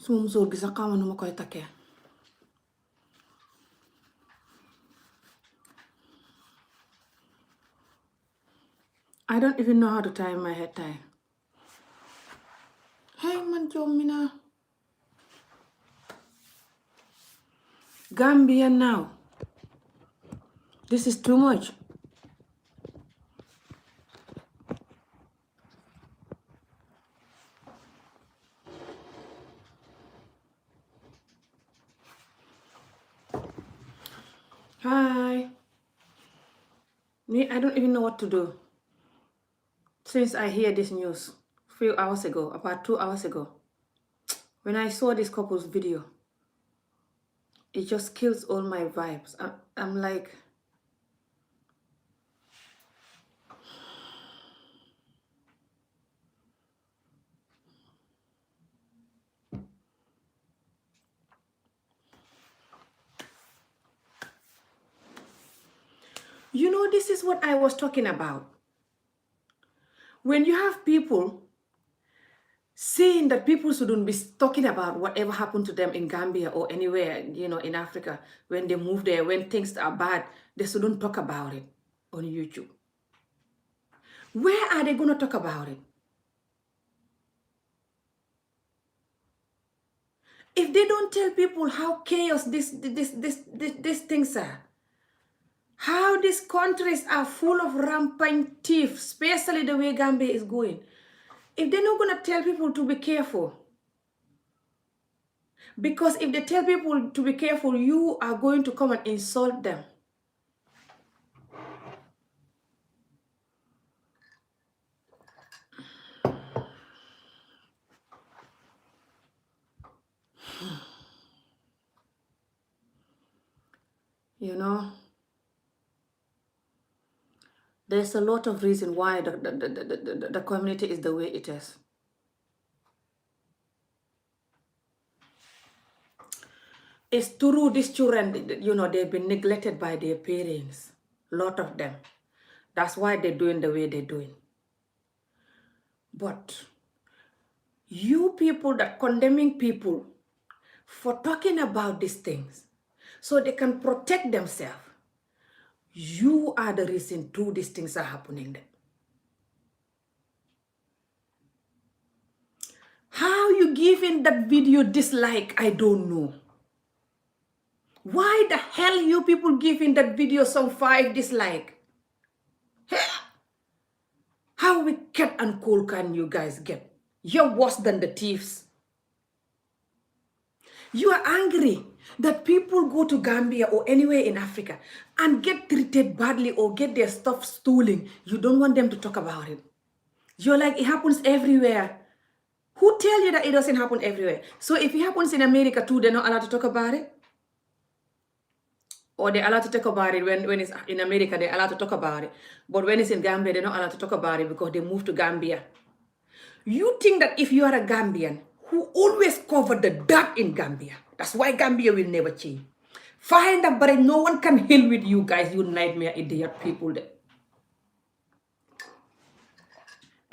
suma musóor gi sax xaw ma nu ma koy takkee. I don't even know how to tie my head tie. Hey man Jomina. Gambia now. This is too much. Hi. Me, I don't even know what to do. Since I hear this news a few hours ago, about 2 hours ago, when I saw this couple's video, it just kills all my vibes. I'm like, you know, this is what I was talking about. When you have people saying that people shouldn't be talking about whatever happened to them in Gambia or anywhere, you know, in Africa, when they move there, when things are bad, they shouldn't talk about it on YouTube. Where are they going to talk about it? If they don't tell people how chaos these things are, how these countries are full of rampant thieves, especially the way Gambia is going, if they're not going to tell people to be careful, because if they tell people to be careful, you are going to come and insult them. You know, there's a lot of reason why the community is the way it is. It's true, these children, you know, they've been neglected by their parents. A lot of them. That's why they're doing the way they're doing. But you people that condemning people for talking about these things so they can protect themselves, you are the reason too these things are happening then. How you giving that video dislike, I don't know. Why the hell you people giving that video some 5 dislike? How wicked and cold can you guys get? You're worse than the thieves. You are angry that people go to Gambia or anywhere in Africa and get treated badly or get their stuff stolen. You don't want them to talk about it. You're like, it happens everywhere. Who tell you that it doesn't happen everywhere? So if it happens in America too, they're not allowed to talk about it? Or they're allowed to talk about it when it's in America, they're allowed to talk about it. But when it's in Gambia, they're not allowed to talk about it because they moved to Gambia. You think that if you are a Gambian who always cover the dirt in Gambia, that's why Gambia will never change. Find out, but no one can heal with you guys, you nightmare idiot people.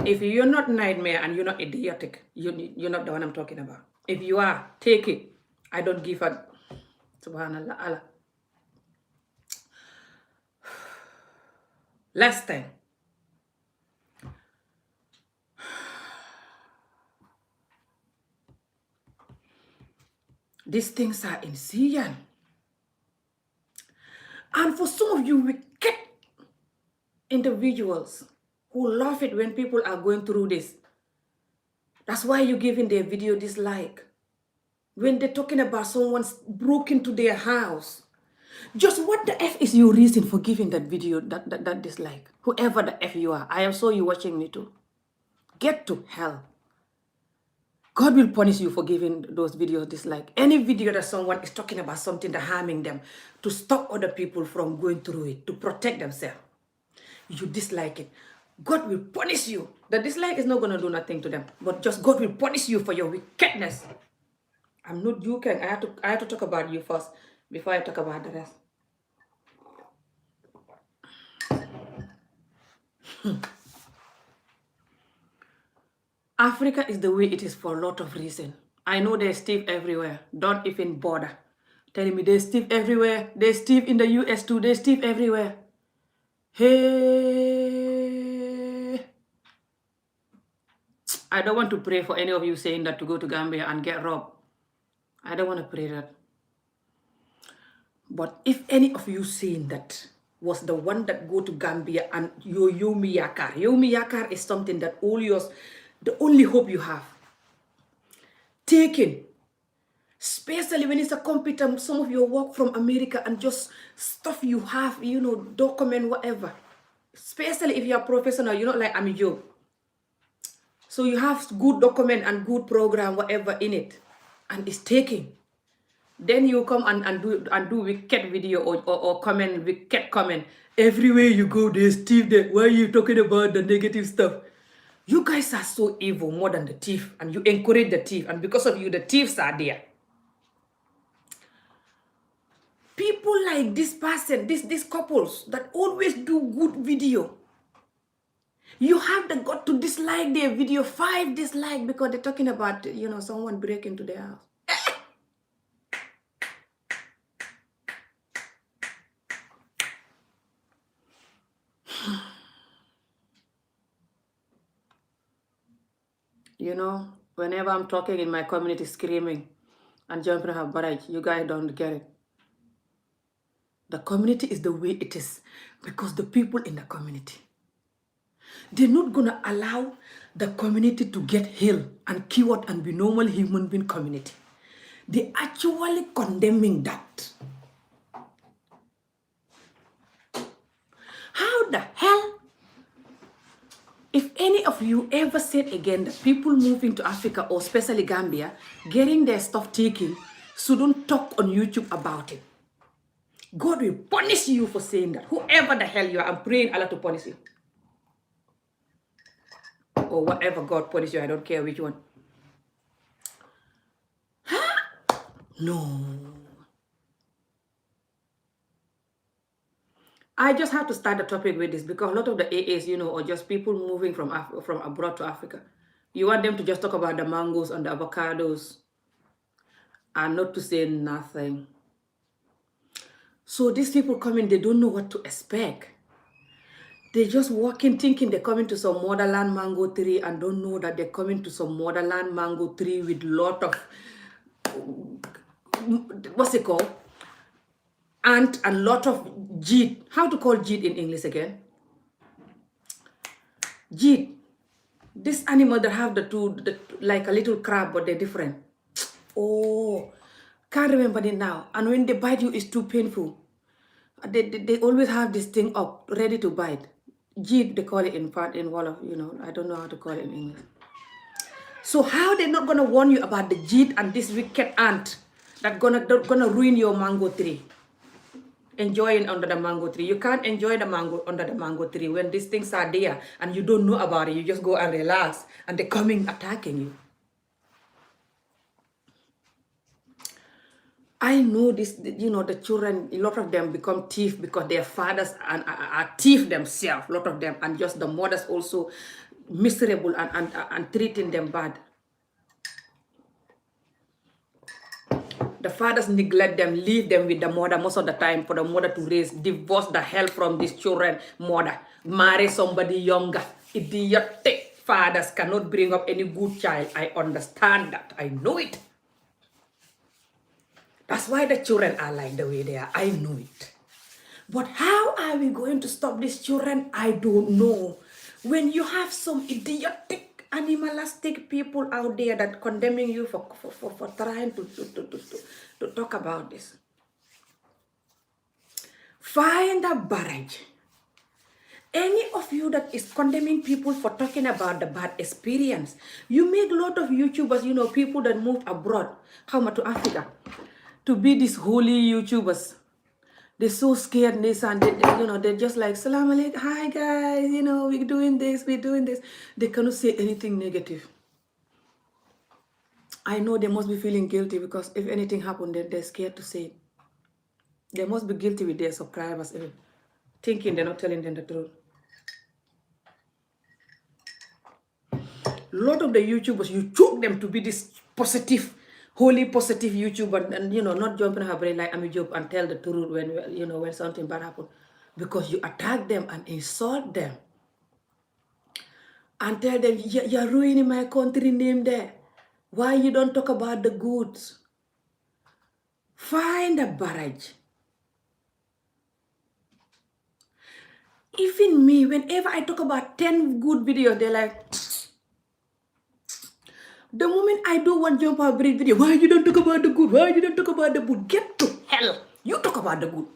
If you're not nightmare and you're not idiotic, you're not the one I'm talking about. If you are, take it. I don't give a subhanallah Allah. Last time, these things are in Syrian. And for some of you wicked individuals who love it when people are going through this, that's why you're giving their video dislike. When they're talking about someone's broke into their house, just what the F is your reason for giving that video that dislike? Whoever the F you are, I am sure you're watching me too. Get to hell. God will punish you for giving those videos dislike. Any video that someone is talking about something that harming them, to stop other people from going through it, to protect themselves, you dislike it. God will punish you. The dislike is not going to do nothing to them, but just God will punish you for your wickedness. I'm not joking. I have to talk about you first before I talk about the rest. Africa is the way it is for a lot of reasons. I know there's thief everywhere. Don't even bother telling me there's thief everywhere. There's thief in the US too. There's thief everywhere. Hey, I don't want to pray for any of you saying that to go to Gambia and get robbed. I don't want to pray that. But if any of you saying that was the one that go to Gambia and Yomi Yakar is something that all yours, the only hope you have. Taken, especially when it's a computer, some of your work from America and just stuff you have, document, whatever. Especially if you're a professional, you're not like I'm a job. So you have good document and good program, whatever in it, and it's taken. Then you come and do wicked video or comment, wicked comment. Everywhere you go, there's thief there. Why are you talking about the negative stuff? You guys are so evil, more than the thief, and you encourage the thief, and because of you, the thieves are there. People like this person, these couples that always do good video. You have the got to dislike their video, 5 dislike because they're talking about, someone break into their house. Whenever I'm talking in my community, screaming and jumping off barrage, you guys don't get it. The community is the way it is because the people in the community, they're not going to allow the community to get healed and cured and be normal human being community. They're actually condemning that. How the hell? If any of you ever said again that people moving to Africa or especially Gambia, getting their stuff taken, shouldn't talk on YouTube about it. God will punish you for saying that. Whoever the hell you are, I'm praying Allah to punish you. Or whatever God punish you, I don't care which one. Huh? No. I just have to start the topic with this because a lot of the AAs, or just people moving from abroad to Africa. You want them to just talk about the mangoes and the avocados and not to say nothing. So these people coming, they don't know what to expect. They just walking thinking they're coming to some motherland mango tree and don't know that they're coming to some motherland mango tree with lot of, what's it called? Ant and lot of jeet. How to call jeet in English again? Jeet. This animal that have the two, like a little crab, but they're different. Oh, can't remember it now. And when they bite you, it's too painful. They always have this thing up, ready to bite. Jeet, they call it in Wolof, I don't know how to call it in English. So how they're not gonna warn you about the jeet and this wicked ant that's gonna ruin your mango tree? Enjoying under the mango tree. You can't enjoy the mango under the mango tree when these things are there and you don't know about it. You just go and relax and they're coming attacking you. I know this, the children, a lot of them become thief because their fathers are thief themselves, a lot of them, and just the mothers also miserable and treating them bad. The fathers neglect them, leave them with the mother most of the time for the mother to raise, divorce the hell from these children, mother, marry somebody younger. Idiotic fathers cannot bring up any good child. I understand that. I know it. That's why the children are like the way they are. I know it. But how are we going to stop these children? I don't know. When you have some idiotic, animalistic people out there that condemning you for trying to talk about this. Find a barrage. Any of you that is condemning people for talking about the bad experience, you make a lot of YouTubers, people that move abroad, come to Africa, to be these holy YouTubers. They're so scared, and they're just like, Salam alaikum, hi guys, we're doing this. They cannot say anything negative. I know they must be feeling guilty because if anything happened, they're scared to say it. They must be guilty with their subscribers, thinking they're not telling them the truth. A lot of the YouTubers, you choke them to be this positive, wholly positive YouTuber, and not jumping her brain like I'm a job and tell the truth when something bad happen, because you attack them and insult them and tell them you're ruining my country name there. Why you don't talk about the goods? Find a barrage. Even me, whenever I talk about 10 good videos, they're like, the moment I do one jump or breathe video, why you don't talk about the good? Why you don't talk about the good? Get to hell. You talk about the good.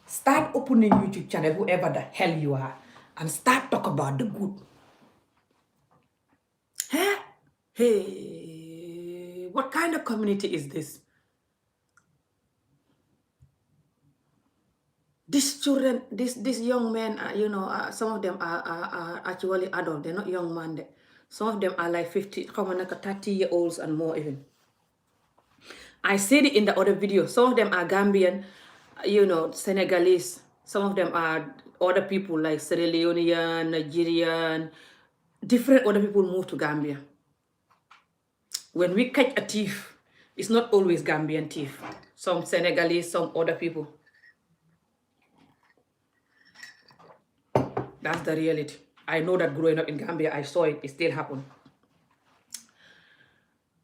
Start opening YouTube channel, whoever the hell you are, and start talk about the good. Huh? Hey, what kind of community is this? These children, these young men, some of them are actually adult. They're not young men. Some of them are like 50, 30-year-olds and more even. I said it in the other video. Some of them are Gambian, Senegalese. Some of them are other people like Sierra Leonean, Nigerian. Different other people move to Gambia. When we catch a thief, it's not always Gambian thief. Some Senegalese, some other people. That's the reality. I know that growing up in Gambia, I saw it. It still happened.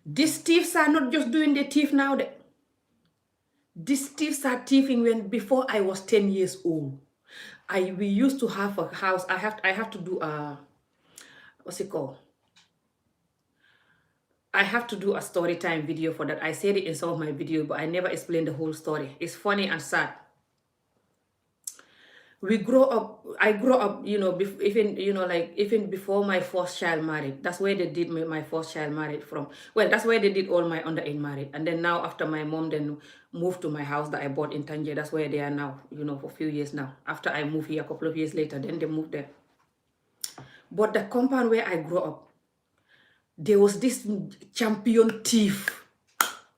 These thieves are not just doing the thief now. These thieves are thieving before I was 10 years old. We used to have a house. I have to do a, what's it called? I have to do a story time video for that. I said it in some of my videos, but I never explained the whole story. It's funny and sad. I grew up, even before my first child married. That's where they did my first child married from. Well, that's where they did all my underage married. And then now after my mom then moved to my house that I bought in Tangier, that's where they are now, for a few years now. After I moved here a couple of years later, then they moved there. But the compound where I grew up, there was this champion thief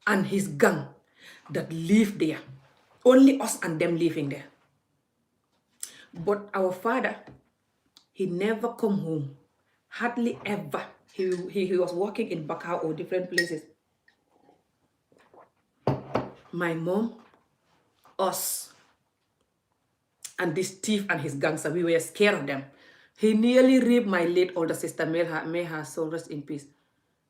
and his gang that lived there. Only us and them living there. But our father, he never come home. Hardly ever. He was working in Bakau or different places. My mom, us, and this thief and his gangster, we were scared of them. He nearly raped my late older sister, may her soul rest in peace.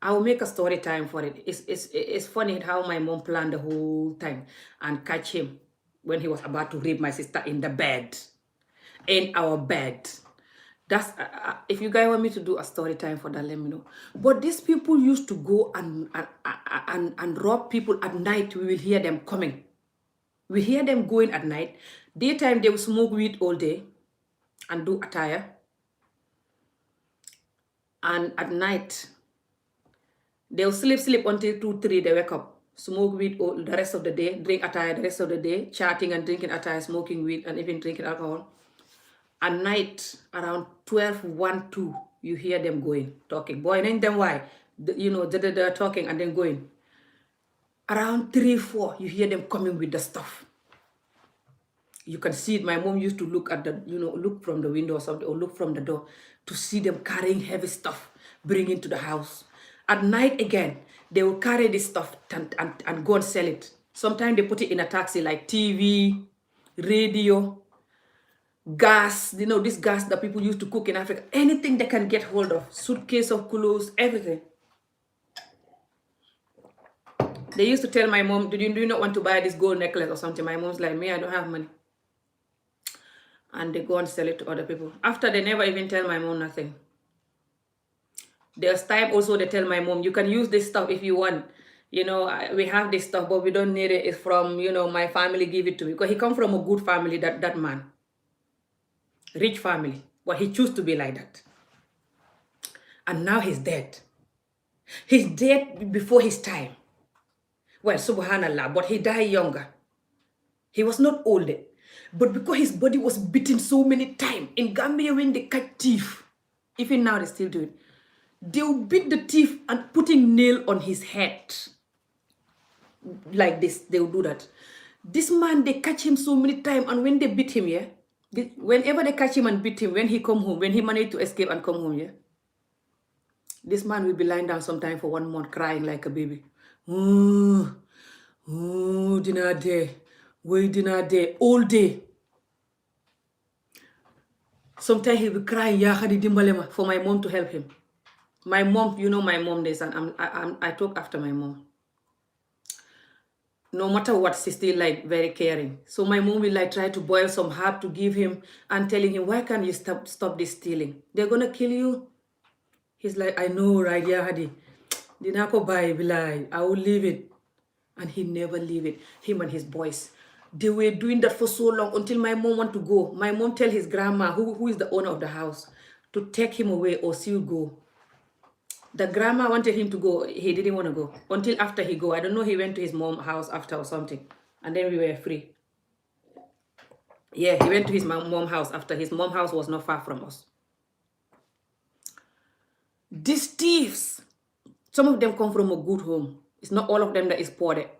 I will make a story time for it. It's funny how my mom planned the whole thing and catch him when he was about to rape my sister in the bed. In our bed. That's if you guys want me to do a story time for that, let me know. But these people used to go and rob people at night. We will hear them coming. We hear them going at night. Daytime they will smoke weed all day and do attire. And at night they'll sleep until 2, 3. They wake up, smoke weed all the rest of the day, drink attire the rest of the day, chatting and drinking attire, smoking weed and even drinking alcohol. At night, around 12, 1, 2, you hear them going, talking. Boy, and then why? They're talking and then going. Around 3, 4, you hear them coming with the stuff. You can see it. My mom used to look at look from the window or something, or look from the door to see them carrying heavy stuff, bringing to the house. At night again, they will carry this stuff and go and sell it. Sometimes they put it in a taxi like TV, radio, gas, this gas that people used to cook in Africa, anything they can get hold of, suitcase of clothes, everything. They used to tell my mom, do you not want to buy this gold necklace or something? My mom's like, me, I don't have money. And they go and sell it to other people. After, they never even tell my mom nothing. There's time also they tell my mom, you can use this stuff if you want. We have this stuff, but we don't need it. It's from, my family give it to me. Because he come from a good family, that man. Rich family, but he chose to be like that. And now he's dead. He's dead before his time. Well, subhanallah, but he died younger. He was not old. But because his body was beaten so many times, in Gambia when they catch thief, even now they still do it, they'll beat the thief and putting nail on his head. Like this, they'll do that. This man, they catch him so many times, and when they beat him, whenever they catch him and beat him, when he come home, when he managed to escape and come home, This man will be lying down sometime for 1 month crying like a baby. Oh, oh, dinner day. Wait, dinner day. All day. Sometimes he'll be crying, yeah, Khadi Dimbalema, for my mom to help him. My mom, you know my mom days, and I talk after my mom. No matter what, she's still like very caring. So my mom will like try to boil some herb to give him and telling him, why can't you stop this stealing? They're gonna kill you. He's like, I know, right? Yeah, Hadi. Dinako buy bilai. I will leave it. And he never leave it. Him and his boys. They were doing that for so long until my mom want to go. My mom tell his grandma, who is the owner of the house, to take him away or she will go. The grandma wanted him to go. He didn't want to go until after he go. I don't know. He went to his mom's house after or something, and then we were free. Yeah, he went to his mom's house after. His mom's house was not far from us. These thieves, some of them come from a good home. It's not all of them that is poor there.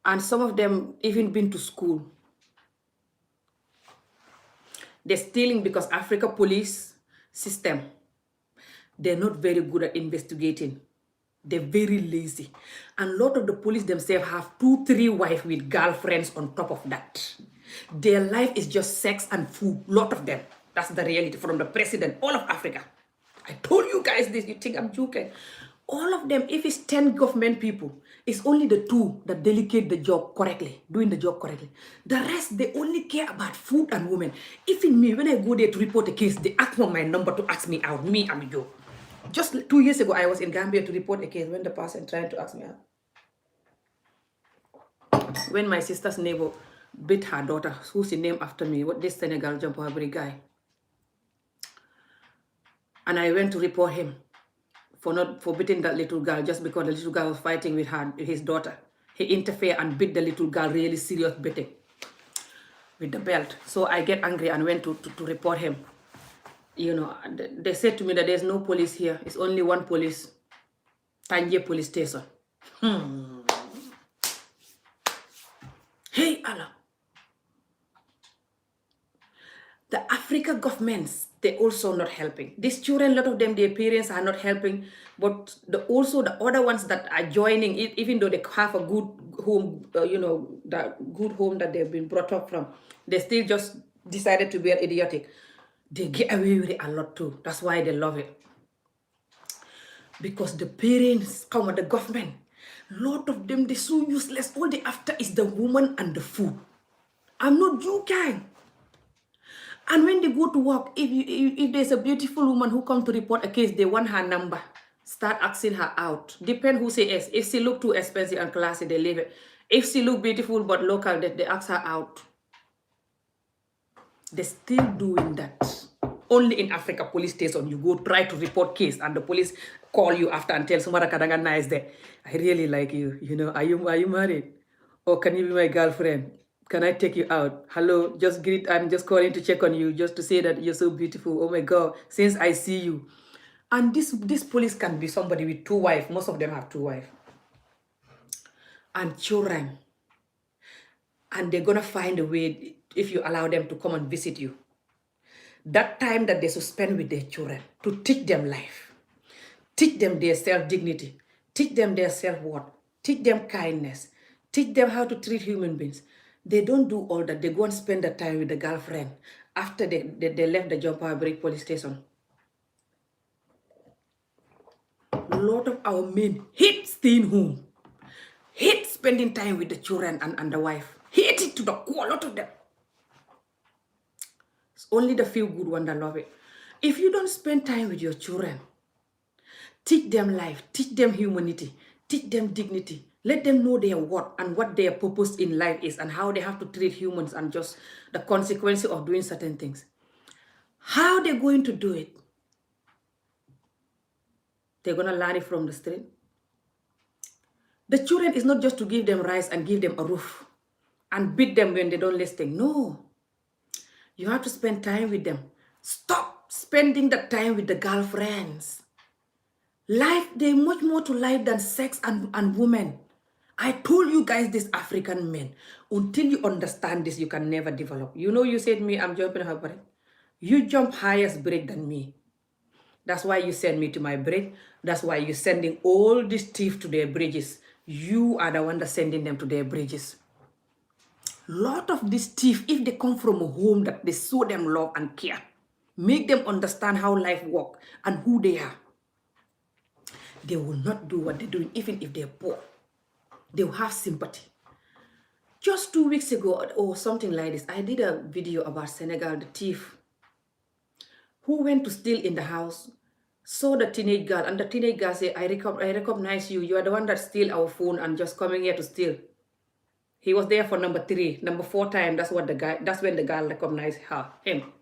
And some of them even been to school. They're stealing because Africa police system, they're not very good at investigating. They're very lazy. And a lot of the police themselves have 2-3 wives with girlfriends on top of that. Their life is just sex and food. A lot of them. That's the reality from the president, all of Africa. I told you guys this, you think I'm joking. All of them, if it's 10 government people, it's only the 2 that delegate the job correctly, doing the job correctly. The rest, they only care about food and women. Even me, when I go there to report a case, they ask for my number to ask me out, me and you. Just 2 years ago, I was in Gambia to report a case when the person tried to ask me out. When my sister's neighbor beat her daughter, who's named after me, what this Senegal jumper guy. And I went to report him for beating that little girl just because the little girl was fighting with his daughter. He interfered and beat the little girl really serious beating with the belt. So I get angry and went to report him. You know, they said to me that there's no police here. It's only one police, Tanje police station. Hey, Allah. The Africa governments, they're also not helping. These children, a lot of them, their parents are not helping. But also the other ones that are joining, even though they have a good home, the good home that they've been brought up from, they still just decided to be idiotic. They get away with it a lot too. That's why they love it. Because the parents come with the government. A lot of them, they're so useless. All they after is the woman and the food. I'm not joking. And when they go to work, if there's a beautiful woman who comes to report a case, they want her number. Start asking her out. Depend who say yes. If she look too expensive and classy, they leave it. If she look beautiful but local, they ask her out. They're still doing that. Only in Africa police station, you go try to report case and the police call you after and tell somebody kadanga nice there. I really like you. You know, are you married? Or can you be my girlfriend? Can I take you out? Hello, just greet. I'm just calling to check on you, just to say that you're so beautiful. Oh my God, since I see you. And this police can be somebody with 2 wives. Most of them have 2 wives. And children. And they're going to find a way if you allow them to come and visit you. That time that they should spend with their children to teach them life. Teach them their self-dignity. Teach them their self-worth. Teach them kindness. Teach them how to treat human beings. They don't do all that. They go and spend the time with the girlfriend after they left the Jumper Break police station. A lot of our men hate staying home. Hate spending time with the children and the wife. Hate it to the core, a lot of them. It's only the few good ones that love it. If you don't spend time with your children, teach them life, teach them humanity, teach them dignity. Let them know their worth and what their purpose in life is and how they have to treat humans and just the consequences of doing certain things. How they're going to do it? They're going to learn it from the street. The children is not just to give them rice and give them a roof and beat them when they don't listen. No. You have to spend time with them. Stop spending the time with the girlfriends. Life, there's much more to life than sex and women. I told you guys this, African men. Until you understand this, you can never develop. You know, you said me, I'm jumping her break. You jump highest break than me. That's why you send me to my bridge. That's why you're sending all these thieves to their bridges. You are the one that's sending them to their bridges. Lot of these thieves, if they come from a home that they show them love and care, make them understand how life works and who they are, they will not do what they're doing, even if they're poor. They will have sympathy. Just 2 weeks ago or something like this, I did a video about Senegal, the thief who went to steal in the house, saw the teenage girl, and the teenage girl said, I recognize you. You are the one that steal our phone and just coming here to steal. He was there for number 3. Number 4 time, that's when the girl recognized him.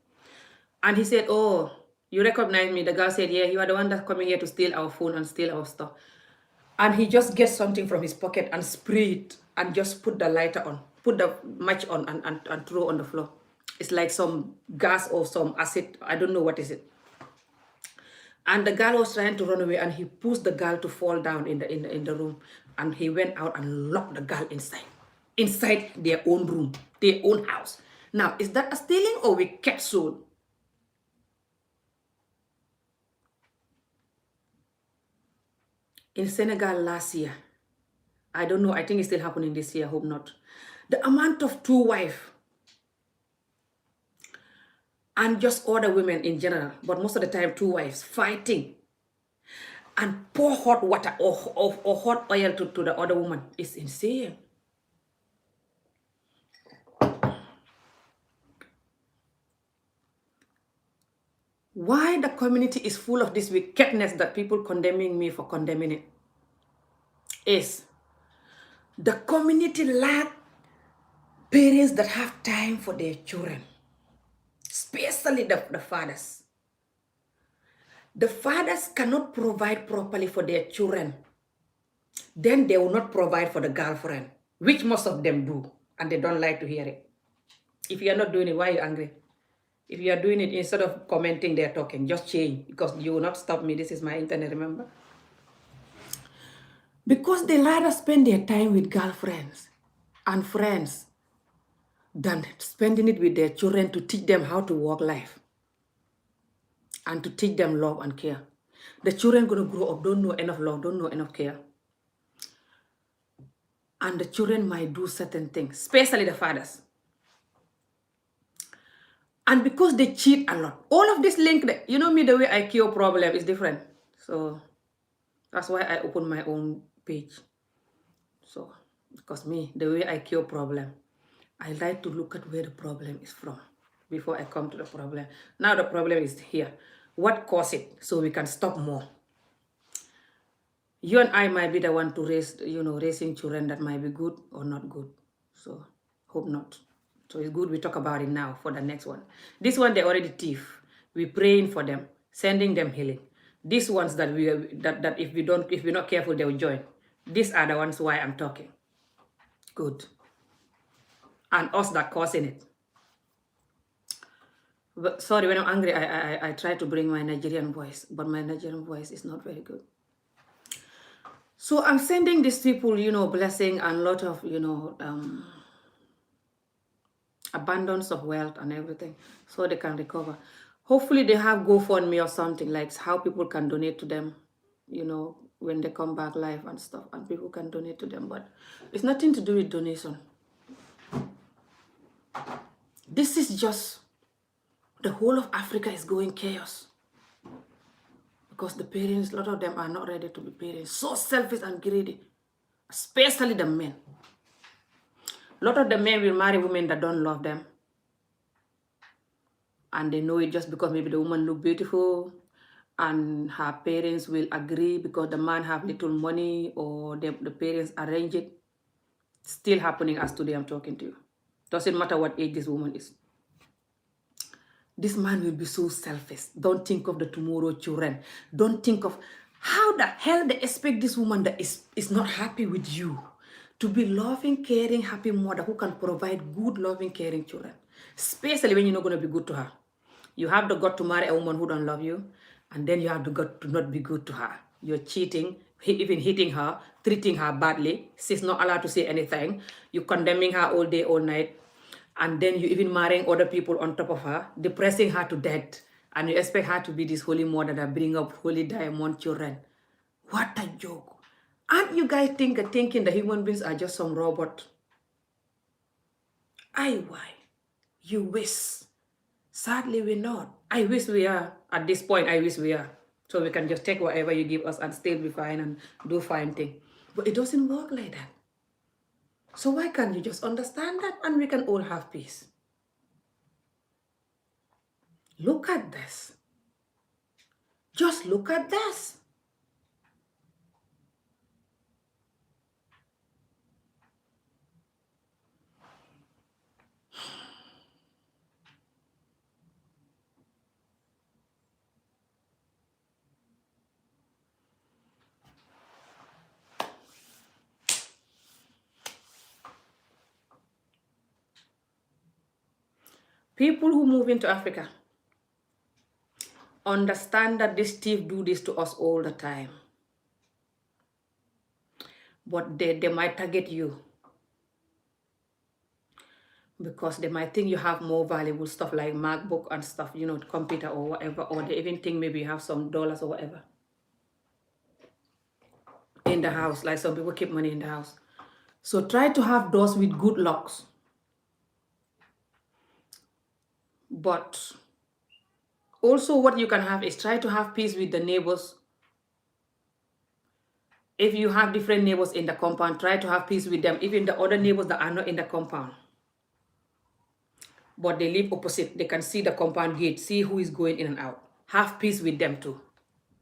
And he said, oh, you recognize me? The girl said, yeah, you are the one that's coming here to steal our phone and steal our stuff. And he just gets something from his pocket and spray it and just put the lighter on, put the match on and throw on the floor. It's like some gas or some acid. I don't know what is it. And the girl was trying to run away, and he pushed the girl to fall down in the room. And he went out and locked the girl inside their own room, their own house. Now, is that a stealing or we kept soul? In Senegal last year, I don't know, I think it's still happening this year, hope not. The amount of 2 wives and just other women in general, but most of the time 2 wives fighting and pour hot water or hot oil to the other woman is insane. Why the community is full of this wickedness that people condemning me for condemning it is the community lack parents that have time for their children, especially the fathers. The fathers cannot provide properly for their children. Then they will not provide for the girlfriend, which most of them do, and they don't like to hear it. If you are not doing it, why are you angry? If you are doing it, instead of commenting, they're talking, just change, because you will not stop me. This is my internet, remember? Because they rather spend their time with girlfriends and friends than spending it with their children to teach them how to walk life and to teach them love and care. The children going to grow up, don't know enough love, don't know enough care. And the children might do certain things, especially the fathers. And because they cheat a lot, all of this link, you know me, the way I cure problem is different. So that's why I opened my own page. So, because me, the way I cure problem, I like to look at where the problem is from before I come to the problem. Now the problem is here. What caused it? So we can stop more. You and I might be the one to raise, raising children that might be good or not good. So, hope not. So it's good we talk about it now for the next one. This one, they already thief. We're praying for them, sending them healing. These ones that if we're not careful, they will join. These are the ones why I'm talking. Good. And us that causing it. But sorry, when I'm angry, I try to bring my Nigerian voice, but my Nigerian voice is not very good. So I'm sending these people, blessing and a lot of, abundance of wealth and everything, so they can recover. Hopefully they have GoFundMe or something, like how people can donate to them, when they come back live and stuff, and people can donate to them. But it's nothing to do with donation. This is just, the whole of Africa is going chaos. Because the parents, a lot of them are not ready to be parents. So selfish and greedy, especially the men. A lot of the men will marry women that don't love them. And they know it just because maybe the woman look beautiful and her parents will agree because the man have little money or the parents arrange it. Still happening as today I'm talking to you. Doesn't matter what age this woman is. This man will be so selfish. Don't think of the tomorrow children. Don't think of how the hell they expect this woman that is not happy with you to be loving, caring, happy mother who can provide good, loving, caring children. Especially when you're not going to be good to her. You have the gut to marry a woman who don't love you, and then you have the gut to not be good to her. You're cheating, even hitting her, treating her badly. She's not allowed to say anything. You're condemning her all day, all night. And then you even marrying other people on top of her, depressing her to death. And you expect her to be this holy mother that bring up holy diamond children. What a joke. Aren't you guys thinking the human beings are just some robot? Why? You wish. Sadly, we're not. I wish we are. At this point, I wish we are. So we can just take whatever you give us and still be fine and do fine thing. But it doesn't work like that. So why can't you just understand that and we can all have peace? Look at this. Just look at this. People who move into Africa understand that this thief do this to us all the time. But they might target you because they might think you have more valuable stuff like MacBook and stuff, you know, computer or whatever, or they even think maybe you have some dollars or whatever in the house, like some people keep money in the house. So try to have doors with good locks. But also what you can have is try to have peace with the neighbors. If you have different neighbors in the compound, try to have peace with them, even the other neighbors that are not in the compound. But they live opposite. They can see the compound gate, see who is going in and out. Have peace with them too.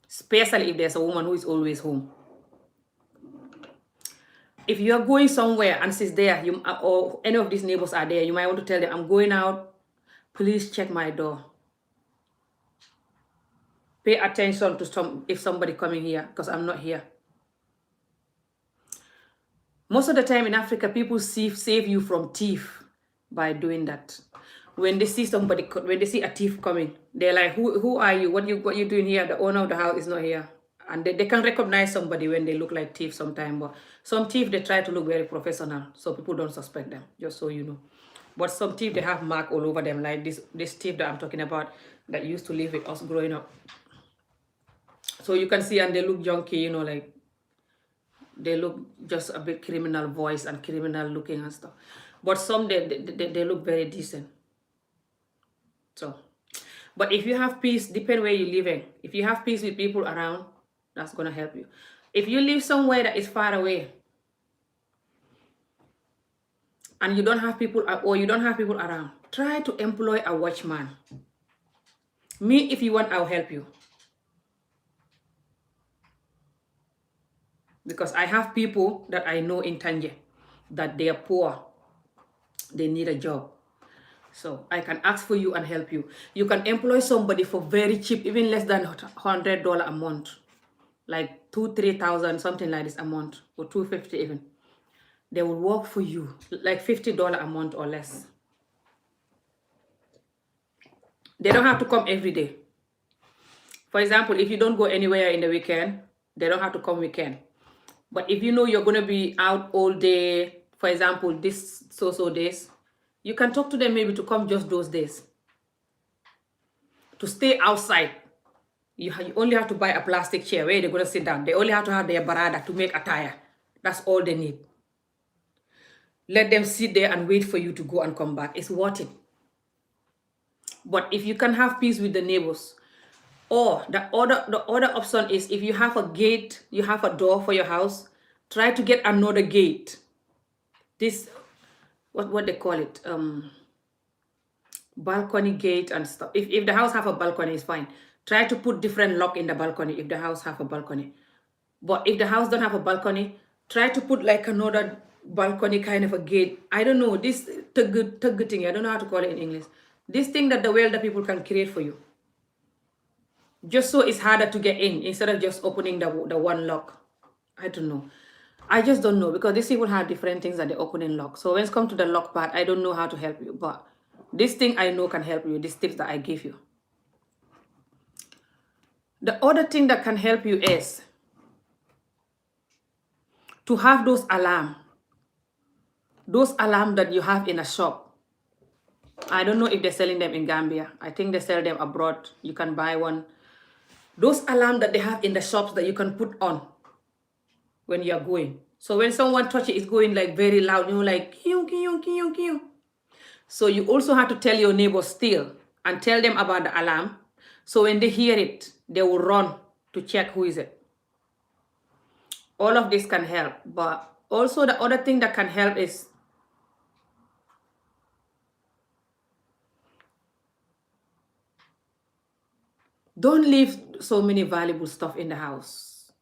Especially if there's a woman who is always home. If you are going somewhere and she's there, or any of these neighbors are there, you might want to tell them, I'm going out. Please check my door. Pay attention to if somebody coming here, because I'm not here. Most of the time in Africa, people save you from thief by doing that. When they see a thief coming, they're like, who are you? What you doing here? The owner of the house is not here. And they can recognize somebody when they look like thief sometimes. But some thief, they try to look very professional, so people don't suspect them, just so you know. But some thief, they have mark all over them, like this thief that I'm talking about that used to live with us growing up. So you can see, and they look junky, you know, like they look just a bit criminal voice and criminal looking and stuff. But some, they look very decent. So, but if you have peace, depend where you're living. If you have peace with people around, that's going to help you. If you live somewhere that is far away and you don't have people, or you don't have people around, try to employ a watchman. Me, if you want, I'll help you. Because I have people that I know in Tanje that they are poor. They need a job. So I can ask for you and help you. You can employ somebody for very cheap, even less than $100 a month. Like $2,000-3,000, something like this a month, or $250 even. They will work for you, like $50 a month or less. They don't have to come every day. For example, if you don't go anywhere in the weekend, they don't have to come weekend. But if you know you're going to be out all day, for example, this so days, you can talk to them maybe to come just those days. To stay outside, you only have to buy a plastic chair where they're going to sit down. They only have to have their barada to make attire. That's all they need. Let them sit there and wait for you to go and come back. It's worth it. But if you can have peace with the neighbors, or the other option is, if you have a gate, you have a door for your house, try to get another gate. This, what they call it, balcony gate and stuff. If the house have a balcony, it's fine. Try to put different lock in the balcony if the house have a balcony. But if the house don't have a balcony, try to put like another balcony kind of a gate. I don't know, this tug thing, I don't know how to call it in English. This thing that the welder people can create for you. Just so it's harder to get in instead of just opening the one lock. I don't know. I just don't know, because these people have different things that they open and lock. So when it's come to the lock part, I don't know how to help you. But this thing I know can help you, these tips that I give you. The other thing that can help you is to have those alarm that you have in a shop. I don't know if they're selling them in Gambia. I think they sell them abroad. You can buy one. Those alarms that they have in the shops that you can put on when you're going. So when someone touches it, it's going like very loud, like kiyo, kiyo, kiyo, kiyo. So you also have to tell your neighbors still and tell them about the alarm. So when they hear it, they will run to check who is it. All of this can help. But also the other thing that can help is don't leave so many valuable stuff in the house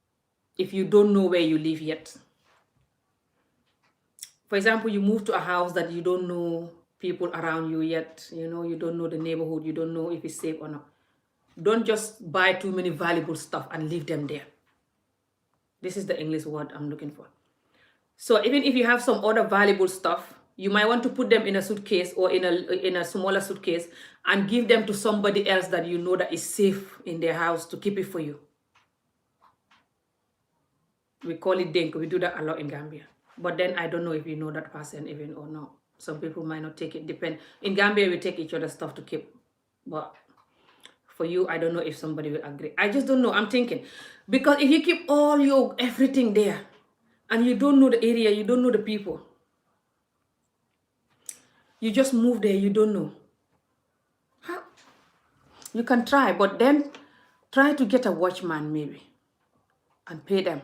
if you don't know where you live yet. For example, you move to a house that you don't know people around you yet, you don't know the neighborhood, you don't know if it's safe or not. Don't just buy too many valuable stuff and leave them there. This is the English word I'm looking for. So even if you have some other valuable stuff, you might want to put them in a suitcase or in a smaller suitcase and give them to somebody else that you know that is safe in their house to keep it for you. We call it denk. We do that a lot in Gambia. But then I don't know if you know that person even or not. Some people might not take it. Depend. In Gambia, we take each other's stuff to keep. But for you, I don't know if somebody will agree. I just don't know. I'm thinking. Because if you keep all your everything there and you don't know the area, you don't know the people, you just move there, you don't know. How? You can try, but then try to get a watchman maybe and pay them.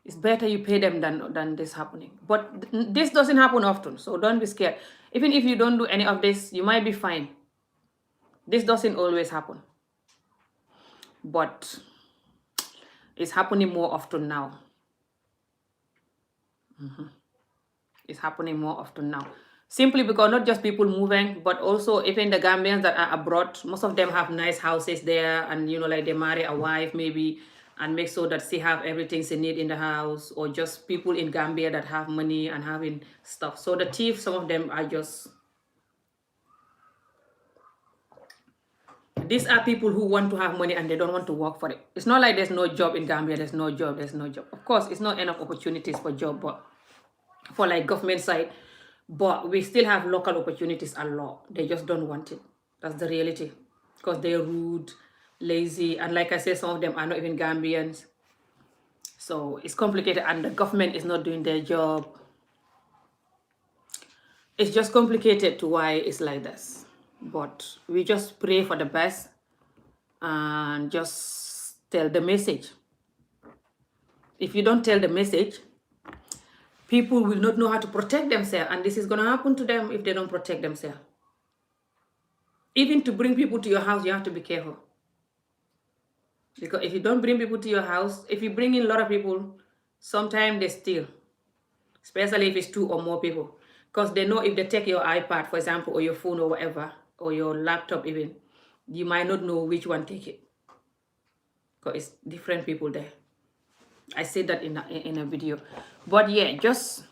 It's better you pay them than this happening. But this doesn't happen often, so don't be scared. Even if you don't do any of this, you might be fine. This doesn't always happen. But it's happening more often now. It's happening more often now. Simply because not just people moving, but also even the Gambians that are abroad, most of them have nice houses there, and like they marry a wife maybe and make sure that she have everything she need in the house, or just people in Gambia that have money and having stuff. So the thieves, some of them are just, these are people who want to have money and they don't want to work for it. It's not like there's no job in Gambia, there's no job. Of course, it's not enough opportunities for job, but for like government side, but we still have local opportunities a lot. They just don't want it. That's the reality. Because they're rude, lazy, and like I said, some of them are not even Gambians. So it's complicated, and the government is not doing their job. It's just complicated to why it's like this. But we just pray for the best and just tell the message. If you don't tell the message, people will not know how to protect themselves, and this is going to happen to them if they don't protect themselves. Even to bring people to your house, you have to be careful. Because if you don't bring people to your house, if you bring in a lot of people, sometimes they steal. Especially if it's 2 or more people. Because they know if they take your iPad, for example, or your phone or whatever, or your laptop even, you might not know which one take it. Because it's different people there. I said that in a video. But yeah, just,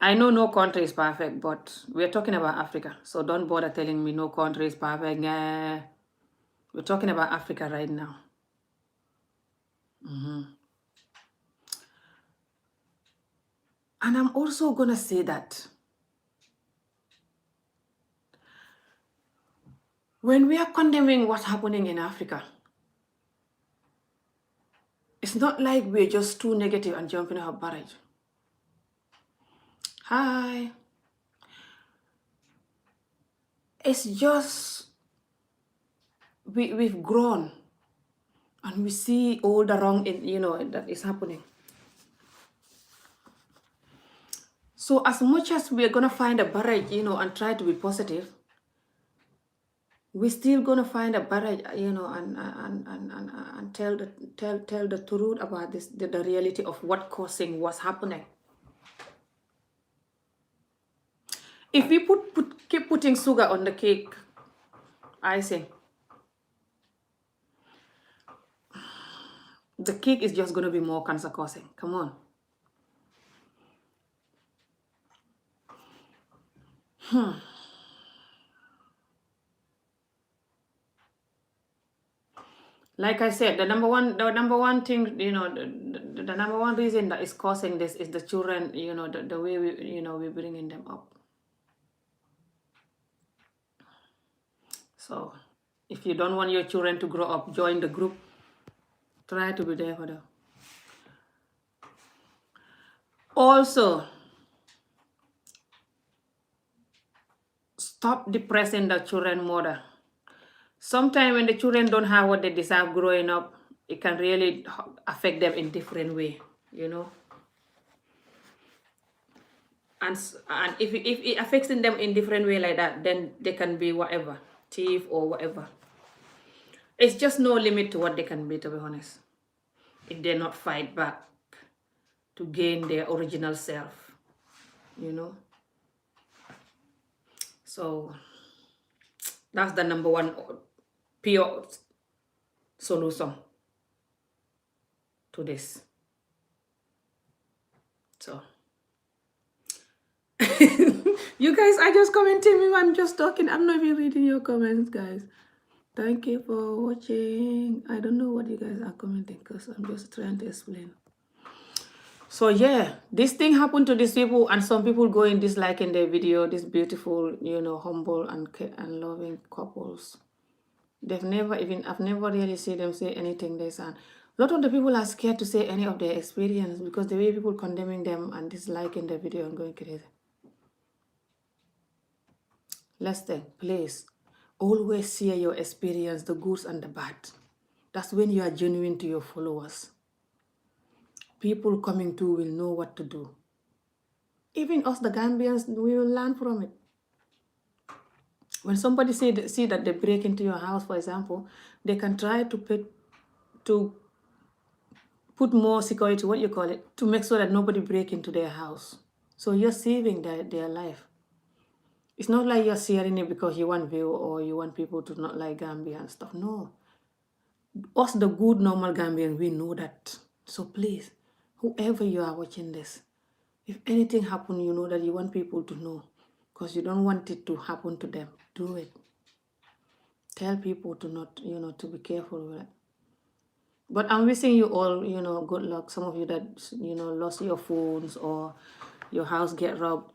I know no country is perfect, but we're talking about Africa. So don't bother telling me no country is perfect. Nah. We're talking about Africa right now. And I'm also going to say that when we are condemning what's happening in Africa, it's not like we're just too negative and jumping out barrage. Hi. It's just we've grown and we see all the wrong that is happening. So as much as we're gonna find a barrage, and try to be positive, we're still gonna find a barrage, and tell the truth about this, the reality of what causing what's happening. If we keep putting sugar on the cake, icing, the cake is just gonna be more cancer causing. Come on. Like I said, the number one thing, the number one reason that is causing this is the children, the way we're bringing them up. So if you don't want your children to grow up, join the group. Try to be there for them. Also, stop depressing the children mother. Sometimes when the children don't have what they deserve growing up, it can really affect them in different way, you know. And if it affects them in different way like that, then they can be whatever, thief or whatever. It's just no limit to what they can be, to be honest, if they not fight back to gain their original self, you know. So that's the number one pure solution to this. So you guys are just commenting me. I'm just talking. I'm not even reading your comments, guys. Thank you for watching. I don't know what you guys are commenting because I'm just trying to explain. So yeah, this thing happened to these people, and some people going disliking their video. This beautiful, you know, humble and loving couples. I've never really seen them say anything this, and a lot of the people are scared to say any of their experience because the way people condemning them and disliking the video and going crazy. Let's think, please. Always share your experience, the goods and the bad. That's when you are genuine to your followers. People coming to will know what to do. Even us, the Gambians, we will learn from it. When somebody see that they break into your house, for example, they can try to put more security, what you call it, to make sure that nobody break into their house. So you're saving their life. It's not like you're sharing it because you want view or you want people to not like Gambia and stuff. No. Us, the good, normal Gambian, we know that. So please, whoever you are watching this, if anything happen, you know that you want people to know because you don't want it to happen to them. Do it. Tell people to not, to be careful with it. But I'm wishing you all, good luck. Some of you that, lost your phones or your house get robbed.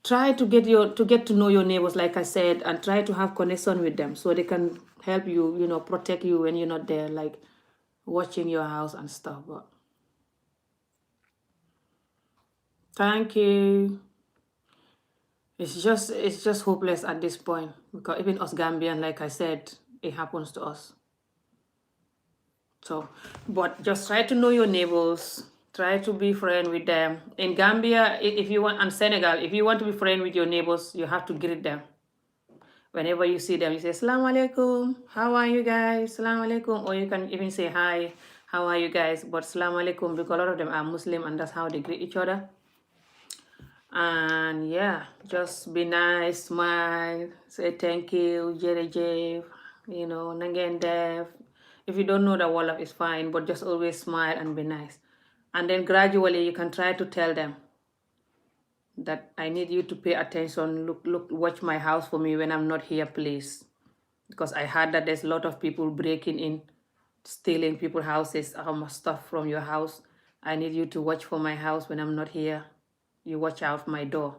Try to get to know your neighbors, like I said, and try to have connection with them so they can help you, protect you when you're not there, like watching your house and stuff. But thank you. It's just hopeless at this point because even us Gambian, like I said, it happens to us. So, but just try to know your neighbors. Try to be friend with them. In Gambia, if you want, and Senegal, if you want to be friend with your neighbors, you have to greet them. Whenever you see them, you say, Assalamu alaikum, how are you guys? Assalamu alaikum. Or you can even say, hi, how are you guys? But Assalamu alaikum, because a lot of them are Muslim and that's how they greet each other. And yeah, just be nice, smile, say thank you, jerejef, nangen def. If you don't know the Wolof, it's fine, but just always smile and be nice. And then gradually you can try to tell them that I need you to pay attention, look, watch my house for me when I'm not here, please. Because I heard that there's a lot of people breaking in, stealing people's houses, stuff from your house. I need you to watch for my house when I'm not here. You watch out my door.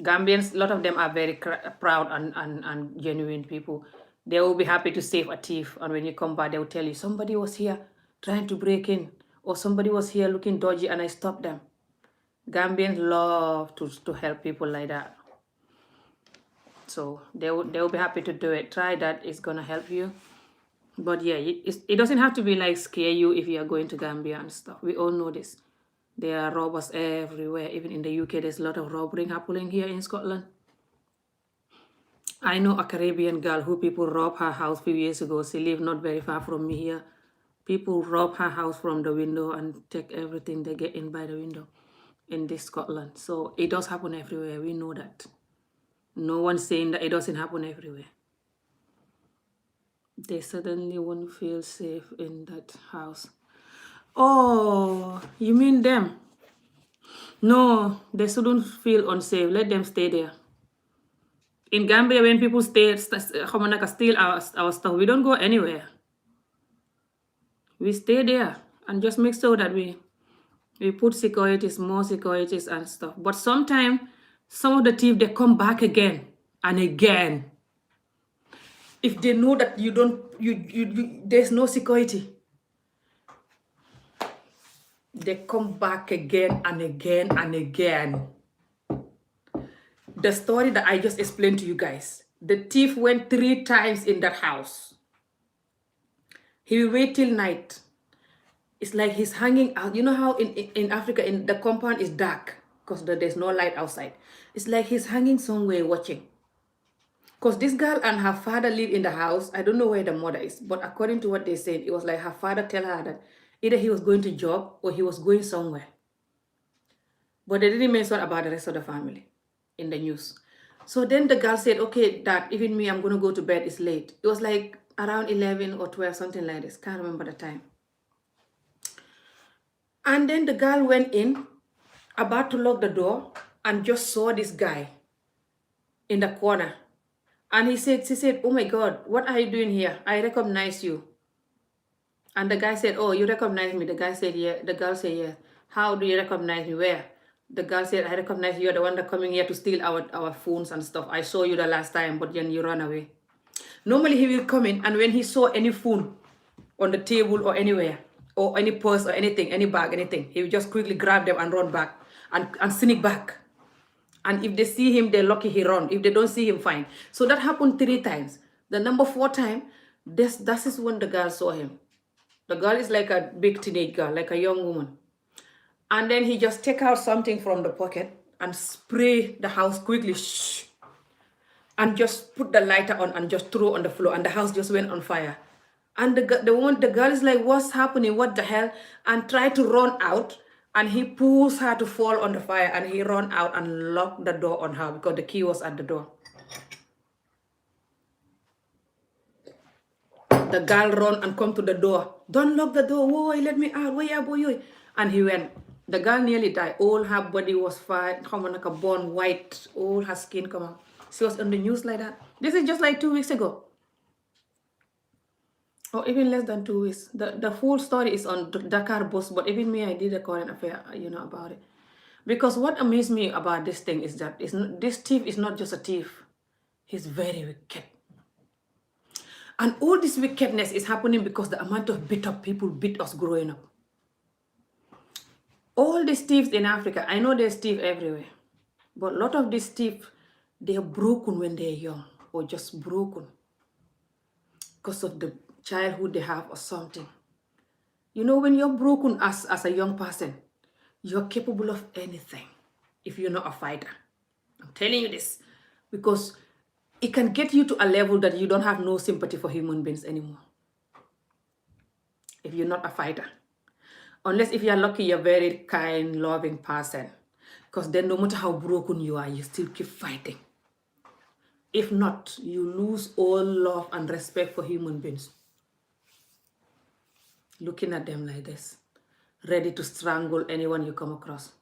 Gambians, a lot of them are very proud and genuine people. They will be happy to save a thief, and when you come back, they will tell you, somebody was here trying to break in, or somebody was here looking dodgy and I stopped them. Gambians love to help people like that. So they will be happy to do it. Try that, it's gonna help you. But yeah, it doesn't have to be like scare you if you are going to Gambia and stuff. We all know this. There are robbers everywhere. Even in the UK, there's a lot of robbery happening here in Scotland. I know a Caribbean girl who people robbed her house a few years ago. She lived not very far from me here. People rob her house from the window and take everything they get in by the window in this Scotland. So it does happen everywhere. We know that. No one's saying that it doesn't happen everywhere. They suddenly won't feel safe in that house. Oh, you mean them? No, they shouldn't feel unsafe. Let them stay there. In Gambia, when people steal our stuff, we don't go anywhere. We stay there and just make sure that we put securities, more securities and stuff. But sometimes, some of the thieves, they come back again and again. If they know that you don't, there's no security, they come back again and again and again. The story that I just explained to you guys, the thief went 3 times in that house. He will wait till night. It's like he's hanging out. You know how in Africa, in the compound is dark because there's no light outside. It's like he's hanging somewhere watching. Because this girl and her father live in the house. I don't know where the mother is, but according to what they said, it was like her father tell her that either he was going to job or he was going somewhere. But they didn't mention about the rest of the family in the news. So then the girl said, okay, Dad, even me, I'm going to go to bed. It's late. It was like around 11 or 12, something like this. Can't remember the time. And then the girl went in, about to lock the door, and just saw this guy in the corner. And she said, oh my God, what are you doing here? I recognize you. And the guy said, oh, you recognize me? The guy said, yeah. The girl said, yeah. How do you recognize me? Where? The girl said, I recognize you're the one that coming here to steal our phones and stuff. I saw you the last time, but then you ran away. Normally he will come in, and when he saw any phone on the table or anywhere, or any purse or anything, any bag, anything, he will just quickly grab them and run back and sneak back. And if they see him, they're lucky he run. If they don't see him, fine. So that happened 3 times. The number 4 time, that is when the girl saw him. The girl is like a big teenage girl, like a young woman. And then he just take out something from the pocket and spray the house quickly, and just put the lighter on and just throw on the floor, and the house just went on fire. And the girl is like, what's happening? What the hell? And try to run out, and he pulls her to fall on the fire, and he run out and locked the door on her because the key was at the door. The girl run and come to the door. Don't lock the door. Whoa, let me out. Where boy? And he went. The girl nearly died. All her body was fine. Like a bone white. All her skin come out. She was on the news like that. This is just like 2 weeks ago. Or even less than 2 weeks. The full story is on Dakar Bus, but even me, I did a current affair, about it. Because what amazed me about this thing is that this thief is not just a thief. He's very wicked. And all this wickedness is happening because the amount of beat up people beat us growing up. All these thieves in Africa, I know there's thieves everywhere. But a lot of these thieves, they're broken when they're young, or just broken because of the childhood they have or something. When you're broken as a young person, you're capable of anything if you're not a fighter. I'm telling you this because it can get you to a level that you don't have no sympathy for human beings anymore. If you're not a fighter. Unless if you're lucky, you're a very kind, loving person. Because then no matter how broken you are, you still keep fighting. If not, you lose all love and respect for human beings. Looking at them like this, ready to strangle anyone you come across.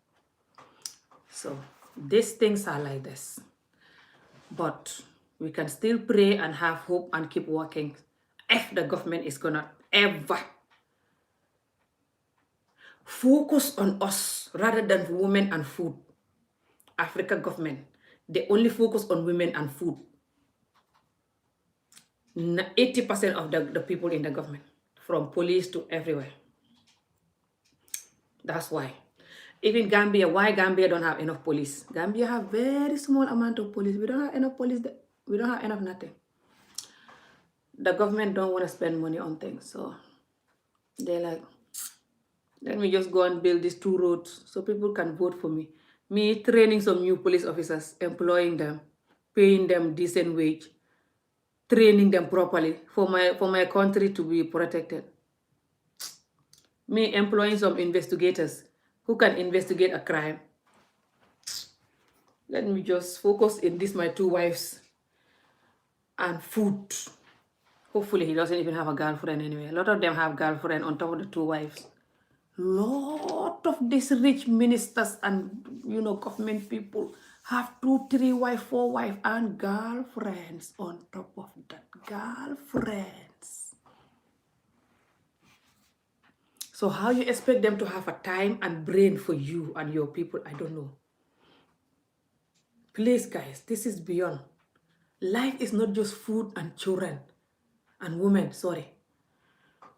So these things are like this. But we can still pray and have hope and keep working if the government is gonna ever focus on us rather than women and food. Africa government, they only focus on women and food. 80% of the people in the government, from police to everywhere. That's why. Even Gambia, why Gambia don't have enough police? Gambia have very small amount of police. We don't have enough police. We don't have enough nothing. The government don't want to spend money on things. So they're like, let me just go and build these 2 roads so people can vote for me. Me training some new police officers, employing them, paying them decent wage, training them properly for my country to be protected. Me employing some investigators who can investigate a crime. Let me just focus in this, my 2 wives and food. Hopefully he doesn't even have a girlfriend anyway. A lot of them have girlfriend on top of the 2 wives. Lot of these rich ministers and government people have 2, 3 wives, 4 wives and girlfriends on top of that. Girlfriends. So how you expect them to have a time and brain for you and your people? I don't know. Please guys, this is beyond. Life is not just food and children. and women, sorry,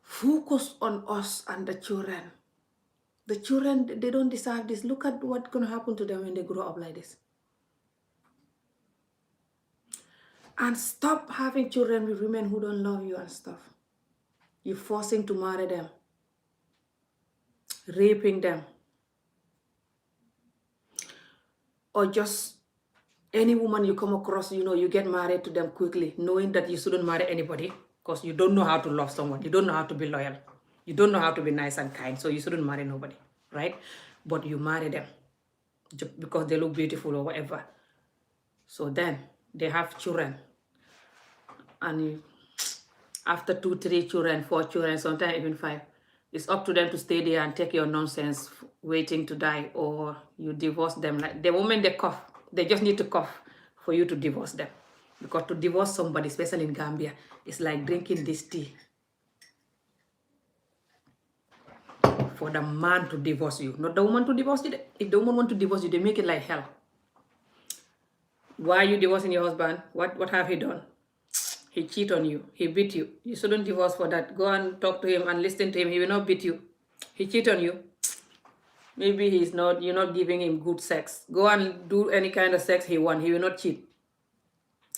focus on us and the children. The children, they don't deserve this. Look at what's going to happen to them when they grow up like this. And stop having children with women who don't love you and stuff. You're forcing to marry them, raping them, or just any woman you come across, you get married to them quickly, knowing that you shouldn't marry anybody because you don't know how to love someone. You don't know how to be loyal. You don't know how to be nice and kind, so you shouldn't marry nobody, right? But you marry them because they look beautiful or whatever. So then they have children. And after 2, 3 children, 4 children, sometimes even 5, it's up to them to stay there and take your nonsense waiting to die, or you divorce them. Like the moment they cough, they just need to cough for you to divorce them. Because to divorce somebody, especially in Gambia, it's like drinking this tea. For the man to divorce you, not the woman to divorce you. If the woman wants to divorce you, they make it like hell. Why are you divorcing your husband? What have he done? He cheat on you. He beat you. You shouldn't divorce for that. Go and talk to him and listen to him. He will not beat you. He cheat on you. Maybe you're not giving him good sex. Go and do any kind of sex he wants. He will not cheat.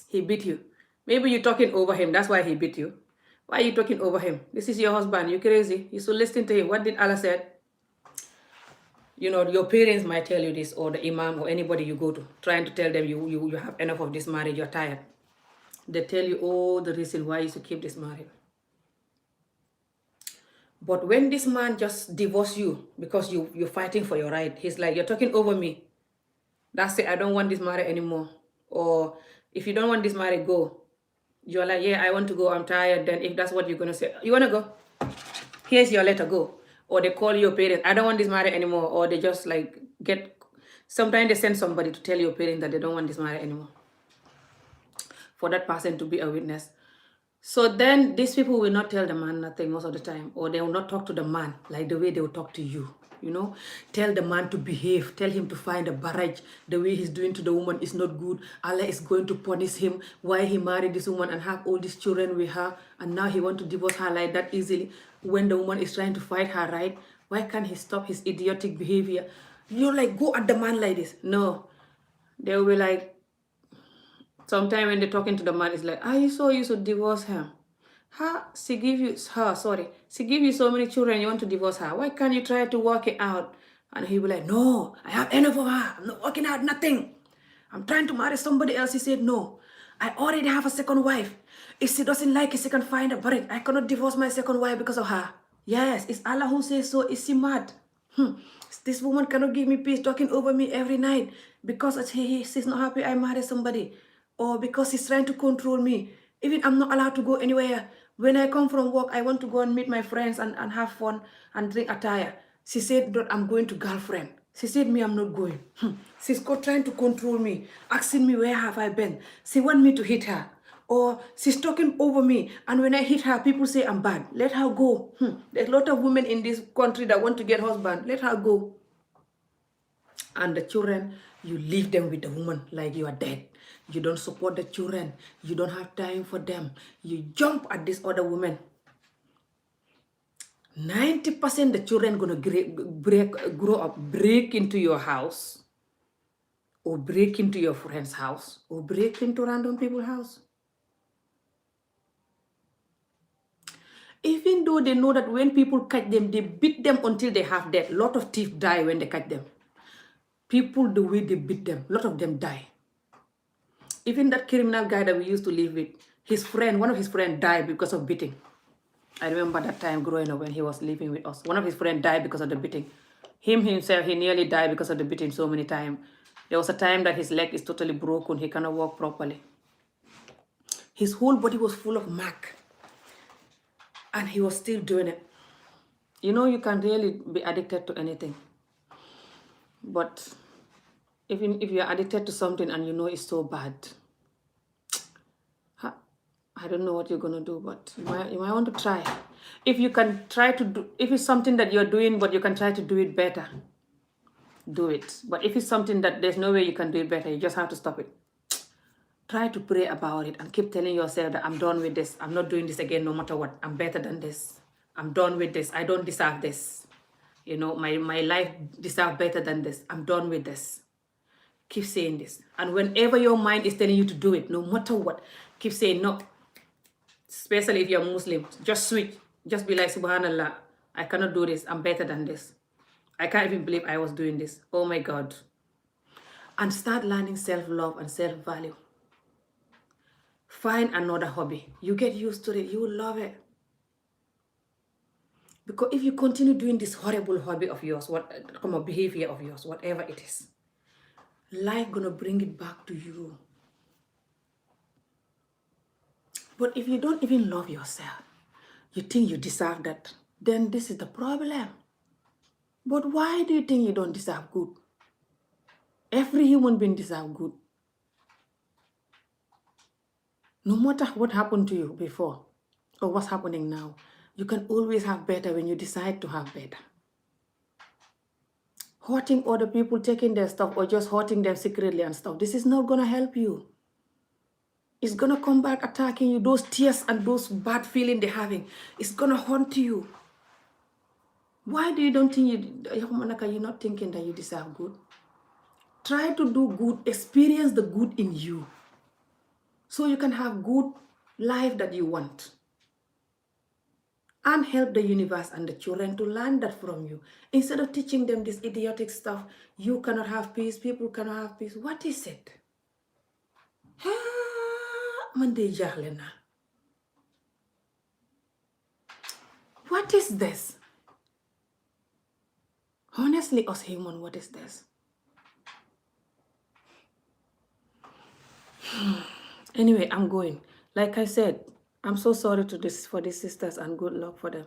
He beat you. Maybe you're talking over him. That's why he beat you. Why are you talking over him? This is your husband. You're crazy. You should listen to him. What did Allah said? Your parents might tell you this, or the imam, or anybody you go to, trying to tell them you have enough of this marriage, you're tired. They tell you all the reason why you should keep this marriage. But when this man just divorce you because you're fighting for your right, he's like, you're talking over me. That's it, I don't want this marriage anymore. Or if you don't want this marriage, go. You're like, yeah, I want to go, I'm tired. Then if that's what you're going to say, you want to go? Here's your letter, go. Or they call your parents, I don't want this marriage anymore. Or they just like sometimes they send somebody to tell your parents that they don't want this marriage anymore, for that person to be a witness. So then these people will not tell the man nothing most of the time, or they will not talk to the man like the way they will talk to you. Tell the man to behave, tell him to find a barrage. The way he's doing to the woman is not good. Allah is going to punish him. Why he married this woman and have all these children with her, and now he want to divorce her like that easily when the woman is trying to fight her right. Why can't he stop his idiotic behavior? You're like, go at the man like this. No, they will be like, sometimes when they're talking to the man, it's like, you should divorce him. She give you so many children, you want to divorce her. Why can't you try to work it out? And he will be like, no, I have enough of her. I'm not working out nothing. I'm trying to marry somebody else. He said, no, I already have a second wife. If she doesn't like it, she can find a barrack. I cannot divorce my second wife because of her. Yes, it's Allah who says so. Is she mad? This woman cannot give me peace, talking over me every night because she's not happy I married somebody, or because he's trying to control me. Even I'm not allowed to go anywhere. When I come from work, I want to go and meet my friends and have fun and drink attire. She said that I'm going to girlfriend. She said me, I'm not going. She's trying to control me, asking me where have I been. She want me to hit her. Or she's talking over me, and when I hit her, people say I'm bad. Let her go. There's a lot of women in this country that want to get husband. Let her go. And the children, you leave them with the woman like you are dead. You don't support the children. You don't have time for them. You jump at this other woman. 90% the children gonna grow up, break into your house, or break into your friend's house, or break into random people's house. Even though they know that when people catch them, they beat them until they have death. A lot of thieves die when they catch them. People, the way they beat them, a lot of them die. Even that criminal guy that we used to live with, one of his friends died because of beating. I remember that time growing up when he was living with us. One of his friends died because of the beating. Himself, he nearly died because of the beating so many times. There was a time that his leg is totally broken. He cannot walk properly. His whole body was full of mark. And he was still doing it. You can really be addicted to anything. But even if you're addicted to something and you know it's so bad, I don't know what you're going to do, but you might want to try. If you can try to do, if it's something that you're doing, but you can try to do it better, do it. But if it's something that there's no way you can do it better, you just have to stop it. Try to pray about it and keep telling yourself that I'm done with this. I'm not doing this again no matter what. I'm better than this. I'm done with this. I don't deserve this. My life deserves better than this. I'm done with this. Keep saying this. And whenever your mind is telling you to do it, no matter what, keep saying no. Especially if you're Muslim, just switch. Just be like, Subhanallah, I cannot do this. I'm better than this. I can't even believe I was doing this. Oh my God. And start learning self-love and self-value. Find another hobby. You get used to it. You will love it. Because if you continue doing this horrible hobby of yours, behavior of yours, whatever it is, life gonna bring it back to you. But if you don't even love yourself, you think you deserve that, then this is the problem. But why do you think you don't deserve good? Every human being deserves good. No matter what happened to you before or what's happening now, you can always have better when you decide to have better. Hurting other people, taking their stuff, or just hurting them secretly and stuff, this is not going to help you. It's going to come back attacking you. Those tears and those bad feelings they're having, it's going to haunt you. Why do you don't think you're not thinking that you deserve good? Try to do good, experience the good in you, so you can have good life that you want. And help the universe and the children to learn that from you. Instead of teaching them this idiotic stuff, you cannot have peace, people cannot have peace. What is it? What is this? Honestly, us human, what is this? Anyway, I'm going. Like I said, I'm so sorry for these sisters, and good luck for them.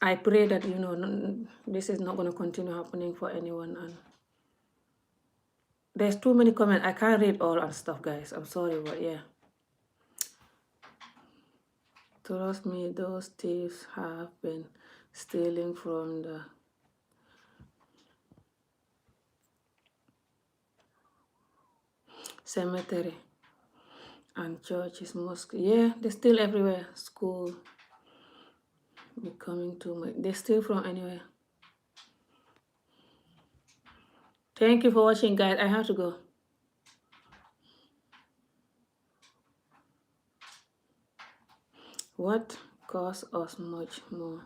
I pray that, this is not going to continue happening for anyone. And there's too many comments. I can't read all and stuff, guys. I'm sorry, but yeah. Trust me, those thieves have been stealing from the cemetery and churches, mosque. Yeah, they steal everywhere. School, becoming too much. They steal from anywhere. Thank you for watching, guys. I have to go. What costs us much more?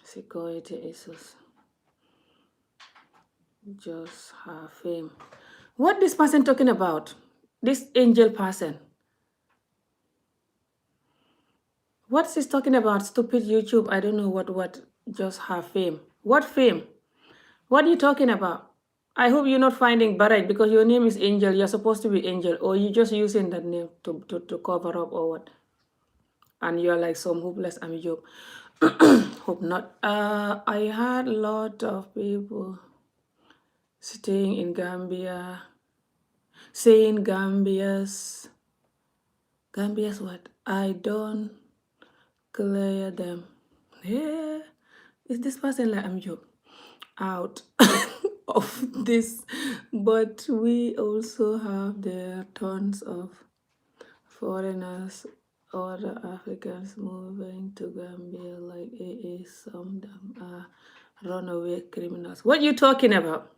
Security issues. Just her fame. What this person talking about? This angel person. What's this talking about? Stupid YouTube. I don't know what. Just her fame. What fame? What are you talking about? I hope you're not finding Barrett because your name is Angel. You're supposed to be Angel, or you just using that name to cover up or what? And you're like some hopeless job. Hope not. I had a lot of people staying in Gambia, saying Gambia's what? I don't clear them. Yeah, is this person like job out of this? But we also have there tons of foreigners or the Africans moving to Gambia, like AA. Some of them are runaway criminals. What you talking about?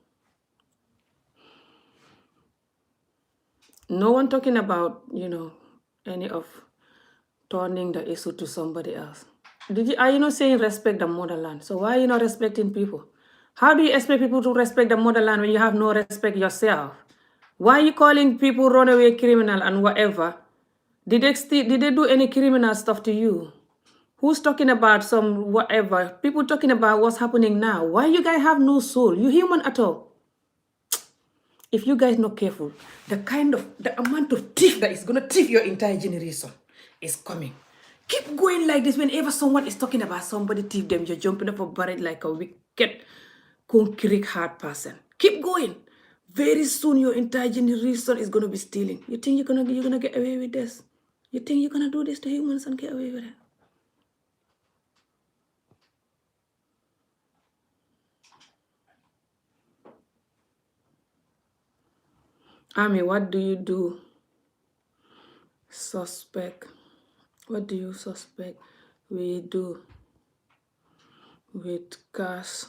No one talking about, any of turning the issue to somebody else. Are you not saying respect the motherland? So why are you not respecting people? How do you expect people to respect the motherland when you have no respect yourself? Why are you calling people runaway criminal and whatever? Did they do any criminal stuff to you? Who's talking about some whatever? People talking about what's happening now. Why you guys have no soul? You human at all? If you guys not careful, the amount of thief that is gonna thief your entire generation is coming. Keep going like this. Whenever someone is talking about somebody thief them, you're jumping up a barrel like a wicked, concrete hard person. Keep going. Very soon your entire generation is gonna be stealing. You think you're gonna get away with this? You think you're gonna do this to humans and get away with it? Ami, what do you do? Suspect. What do you suspect we do with cash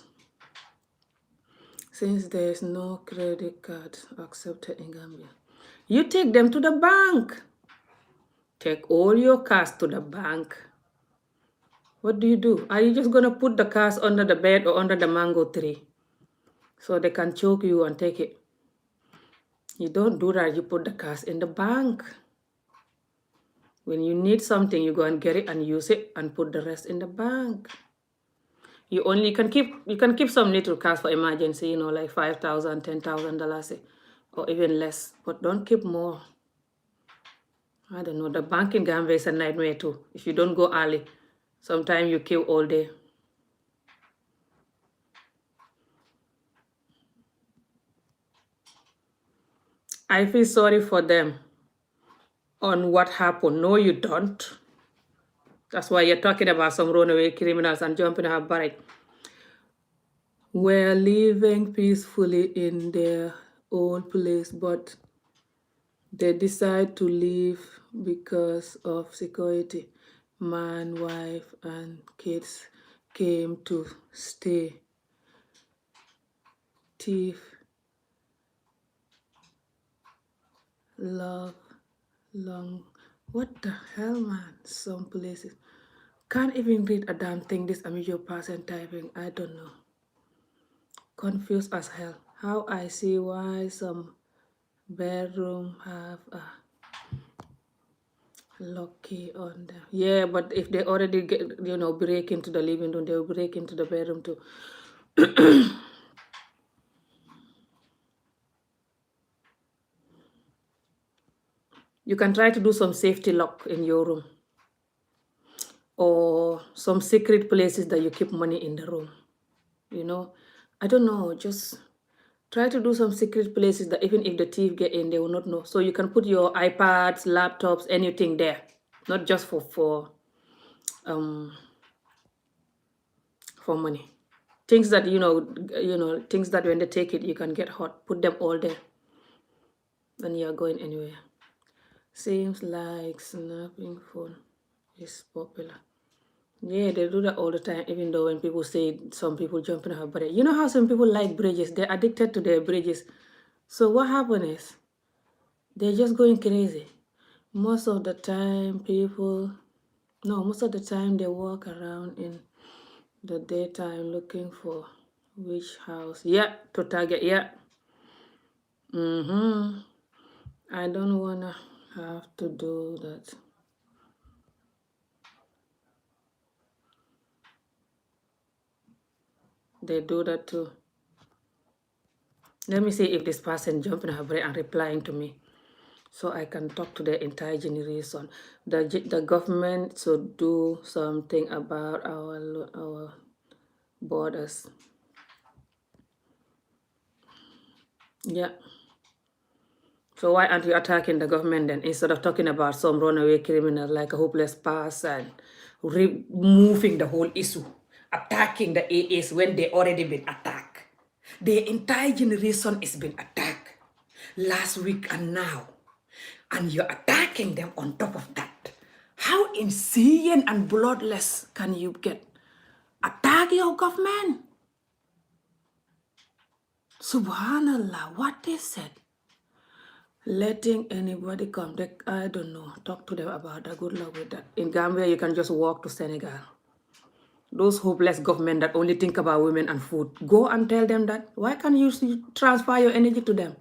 since there is no credit card accepted in Gambia? You take them to the bank. Take all your cash to the bank. What do? Are you just gonna put the cash under the bed or under the mango tree so they can choke you and take it? You don't do that. You put the cash in the bank. When you need something, you go and get it and use it and put the rest in the bank. You can keep some little cash for emergency, like $5,000, $10,000, or even less, but don't keep more. I don't know. The bank in Gambia is a nightmare too. If you don't go early, sometimes you queue all day. I feel sorry for them on what happened. No, you don't. That's why you're talking about some runaway criminals and jumping out of barrack. Were living peacefully in their old place, but they decide to leave because of security. Man, wife, and kids came to stay. Thief, love, long. What the hell, man? Some places can't even read a damn thing. This amateur person typing. I don't know. Confused as hell. How I see why some bedroom have a lock key on them. Yeah, but if they already break into the living room, they'll break into the bedroom too. You can try to do some safety lock in your room, or some secret places that you keep money in the room. I don't know, just try to do some secret places that even if the thief get in, they will not know. So you can put your iPads, laptops, anything there, not just for money. Things that things that when they take it, you can get hot. Put them all there when you are going anywhere. Seems like snapping phone is popular. Yeah, they do that all the time, even though when people say some people jumping off bridge. You know how some people like bridges? They're addicted to their bridges. So what happens is they're just going crazy. Most of the time they walk around in the daytime looking for which house. Yeah, to target, yeah. I don't wanna have to do that. They do that too. Let me see if this person jumping her brain and replying to me, so I can talk to the entire generation. The government should do something about our borders. Yeah. So why aren't you attacking the government then, instead of talking about some runaway criminal like a hopeless person, removing the whole issue, attacking the AAs when they already been attacked? The entire generation is been attacked last week and now, and you're attacking them on top of that. How insane and bloodless can you get? Attack your government? Subhanallah, what is it? Letting anybody come, I don't know, talk to them about that. Good luck with that. In Gambia, you can just walk to Senegal. Those hopeless government that only think about women and food, go and tell them that. Why can't you transfer your energy to them?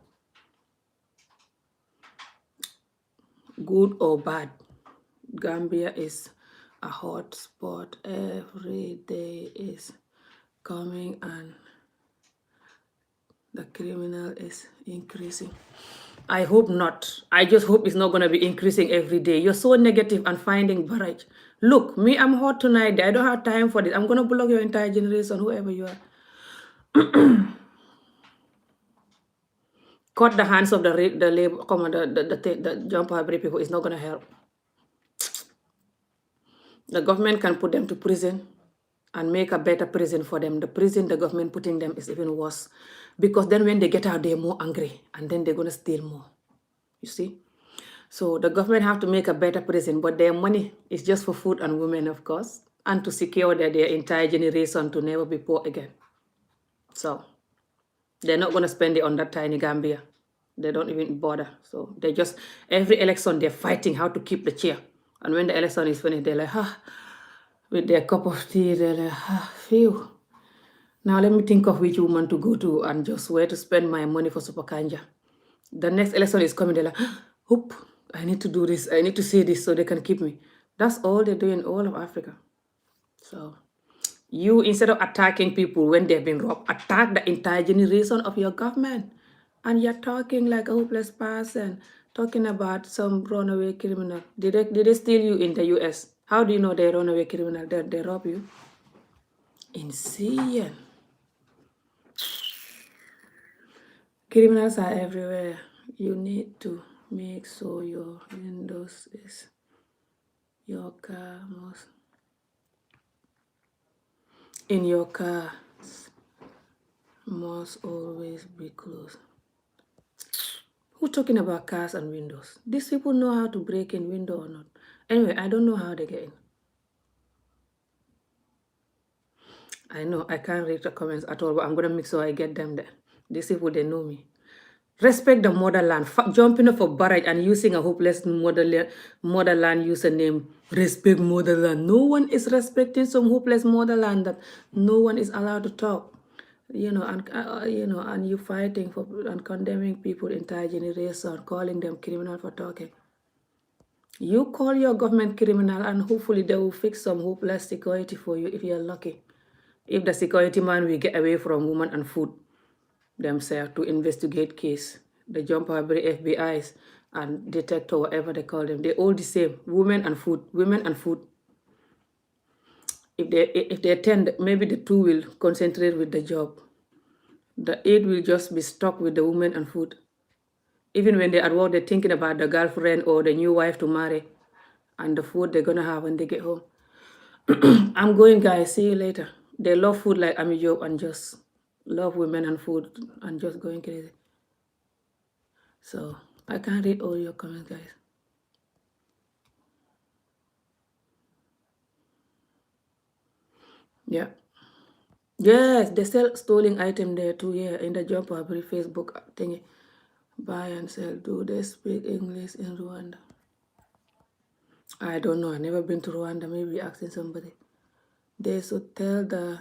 Good or bad, Gambia is a hot spot. Every day is coming and the criminal is increasing. I hope not. I just hope it's not going to be increasing every day. You're so negative and finding barrage. Look, me, I'm hot tonight. I don't have time for this. I'm going to block your entire generation, whoever you are. Cut the hands of the labor, the jumper people. It's not going to help. The government can put them to prison and make a better prison for them. The prison the government putting them is even worse, because then when they get out, they're more angry and then they're going to steal more. You see? So the government have to make a better prison, but their money is just for food and women, of course, and to secure that their entire generation to never be poor again. So they're not going to spend it on that tiny Gambia. They don't even bother. So they just, every election, they're fighting how to keep the chair. And when the election is finished, they're like, with their cup of tea, they're like, phew. Now let me think of which woman to go to and just where to spend my money for Super Kanja. The next election is coming, they're like, whoop, I need to do this, I need to say this so they can keep me. That's all they do in all of Africa. So you, instead of attacking people when they've been robbed, attack the entire generation of your government. And you're talking like a hopeless person, talking about some runaway criminal. Did they steal you in the US? How do you know they're runaway criminal? They rob you? Insane. Criminals are everywhere. You need to make sure your windows is your car in your car must always be closed. Who's talking about cars and windows? These people know how to break in window or not? Anyway, I don't know how they get in. I know I can't read the comments at all, but I'm gonna make sure I get them there. These people, they know me. Respect the motherland. Jumping off a barrage and using a hopeless motherland username. Respect motherland. No one is respecting some hopeless motherland that no one is allowed to talk. And you fighting for and condemning people entire generation, calling them criminal for talking. You call your government criminal and hopefully they will fix some hopeless security for you if you're lucky. If the security man will get away from women and food themselves to investigate case, the jump FBIs and detector, whatever they call them, they're all the same. Women and food. If they attend, maybe the two will concentrate with the job. The 8 will just be stuck with the women and food. Even when they're at work, they're thinking about the girlfriend or the new wife to marry and the food they're gonna have when they get home. I'm going, guys. See you later. They love food like I'm a job and just love women and food and just going crazy. So I can't read all your comments, guys. Yeah. Yes, they sell stolen item there too. Yeah, in the job every Facebook thingy. Buy and sell. Do they speak English in Rwanda? I don't know. I've never been to Rwanda. Maybe asking somebody. They should tell the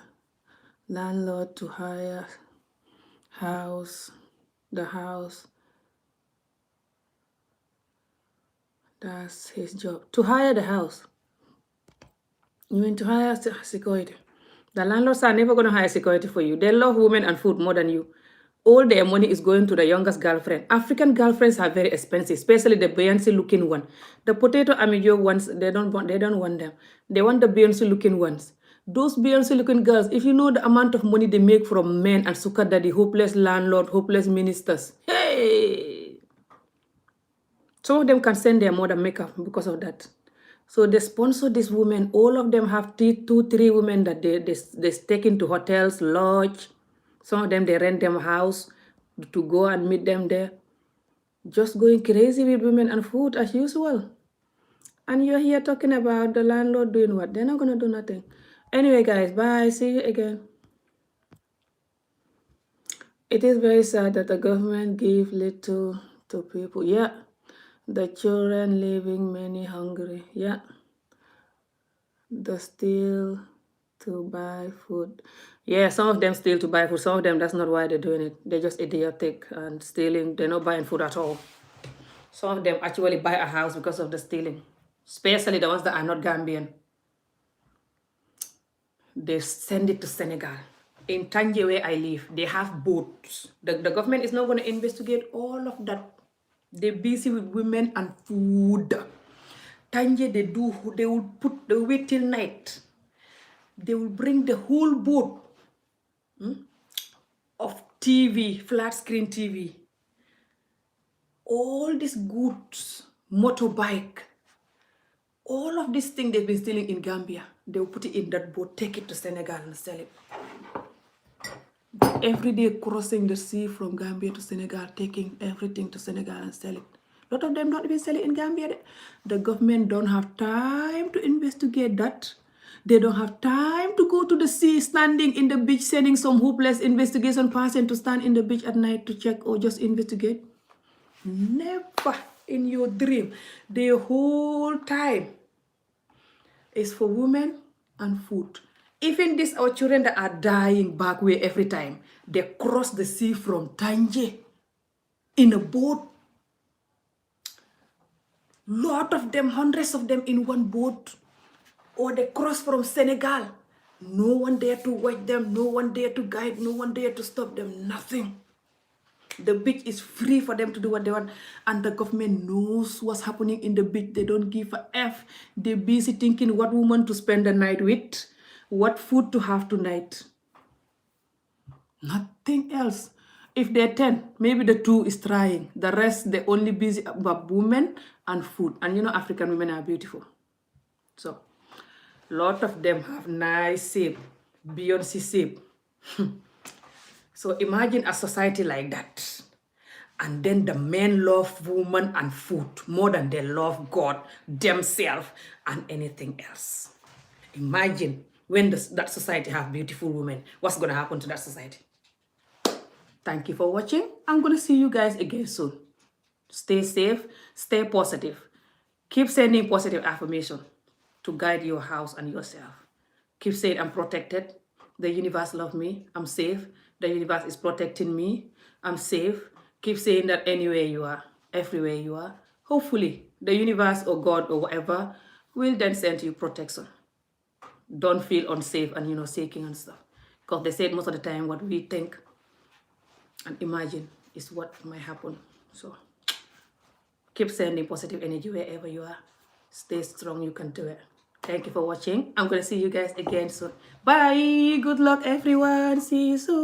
landlord to hire the house. That's his job. To hire the house. You mean to hire security? The landlords are never going to hire security for you. They love women and food more than you. All their money is going to the youngest girlfriend. African girlfriends are very expensive, especially the Beyonce looking one. The potato amigo ones, they don't want them. They want the Beyonce looking ones. Those Beyonce looking girls, if you know the amount of money they make from men and sugar daddy, hopeless landlord, hopeless ministers. Hey! Some of them can send their mother makeup because of that. So they sponsor these women. All of them have 2-3 women that they take into hotels, lodge. Some of them, they rent them a house to go and meet them there. Just going crazy with women and food as usual. And you're here talking about the landlord doing what? They're not going to do nothing. Anyway, guys, bye. See you again. It is very sad that the government give little to people. Yeah. The children leaving many hungry. Yeah. The steal to buy food. Yeah, some of them steal to buy food. Some of them, that's not why they're doing it. They're just idiotic and stealing. They're not buying food at all. Some of them actually buy a house because of the stealing. Especially the ones that are not Gambian. They send it to Senegal. In Tanje, where I live, they have boats. The government is not going to investigate all of that. They're busy with women and food. Tanje, they will wait till night. They will bring the whole boat of TV, flat screen TV, all these goods, motorbike, all of these things they've been stealing in Gambia, they will put it in that boat, take it to Senegal and sell it. Every day crossing the sea from Gambia to Senegal, taking everything to Senegal and sell it. A lot of them don't even sell it in Gambia. The government don't have time to investigate that. They don't have time to go to the sea, standing in the beach, sending some hopeless investigation person to stand in the beach at night to check or just investigate. Never in your dream. The whole time is for women and food. Even these our children that are dying back way every time, they cross the sea from Tanje in a boat. Lot of them, hundreds of them in one boat. Or they cross from Senegal. No one there to watch them, no one there to guide, no one there to stop them, nothing. The beach is free for them to do what they want, and the government knows what's happening in the beach. They don't give a F. They're busy thinking what woman to spend the night with, what food to have tonight. Nothing else. If they're 10, maybe the 2 is trying. The rest, they're only busy about women and food. And you know, African women are beautiful. So, lot of them have nice shape, Beyonce shape. So imagine a society like that. And then the men love women and food more than they love God, themselves, and anything else. Imagine when that society have beautiful women, what's going to happen to that society? Thank you for watching. I'm going to see you guys again soon. Stay safe, stay positive. Keep sending positive affirmation to guide your house and yourself. Keep saying, I'm protected. The universe loves me. I'm safe. The universe is protecting me. I'm safe. Keep saying that anywhere you are, everywhere you are. Hopefully, the universe or God or whatever will then send you protection. Don't feel unsafe and, shaking and stuff. Because they said most of the time what we think and imagine is what might happen. So, keep sending positive energy wherever you are. Stay strong. You can do it. Thank you for watching. I'm going to see you guys again soon. Bye. Good luck, everyone. See you soon.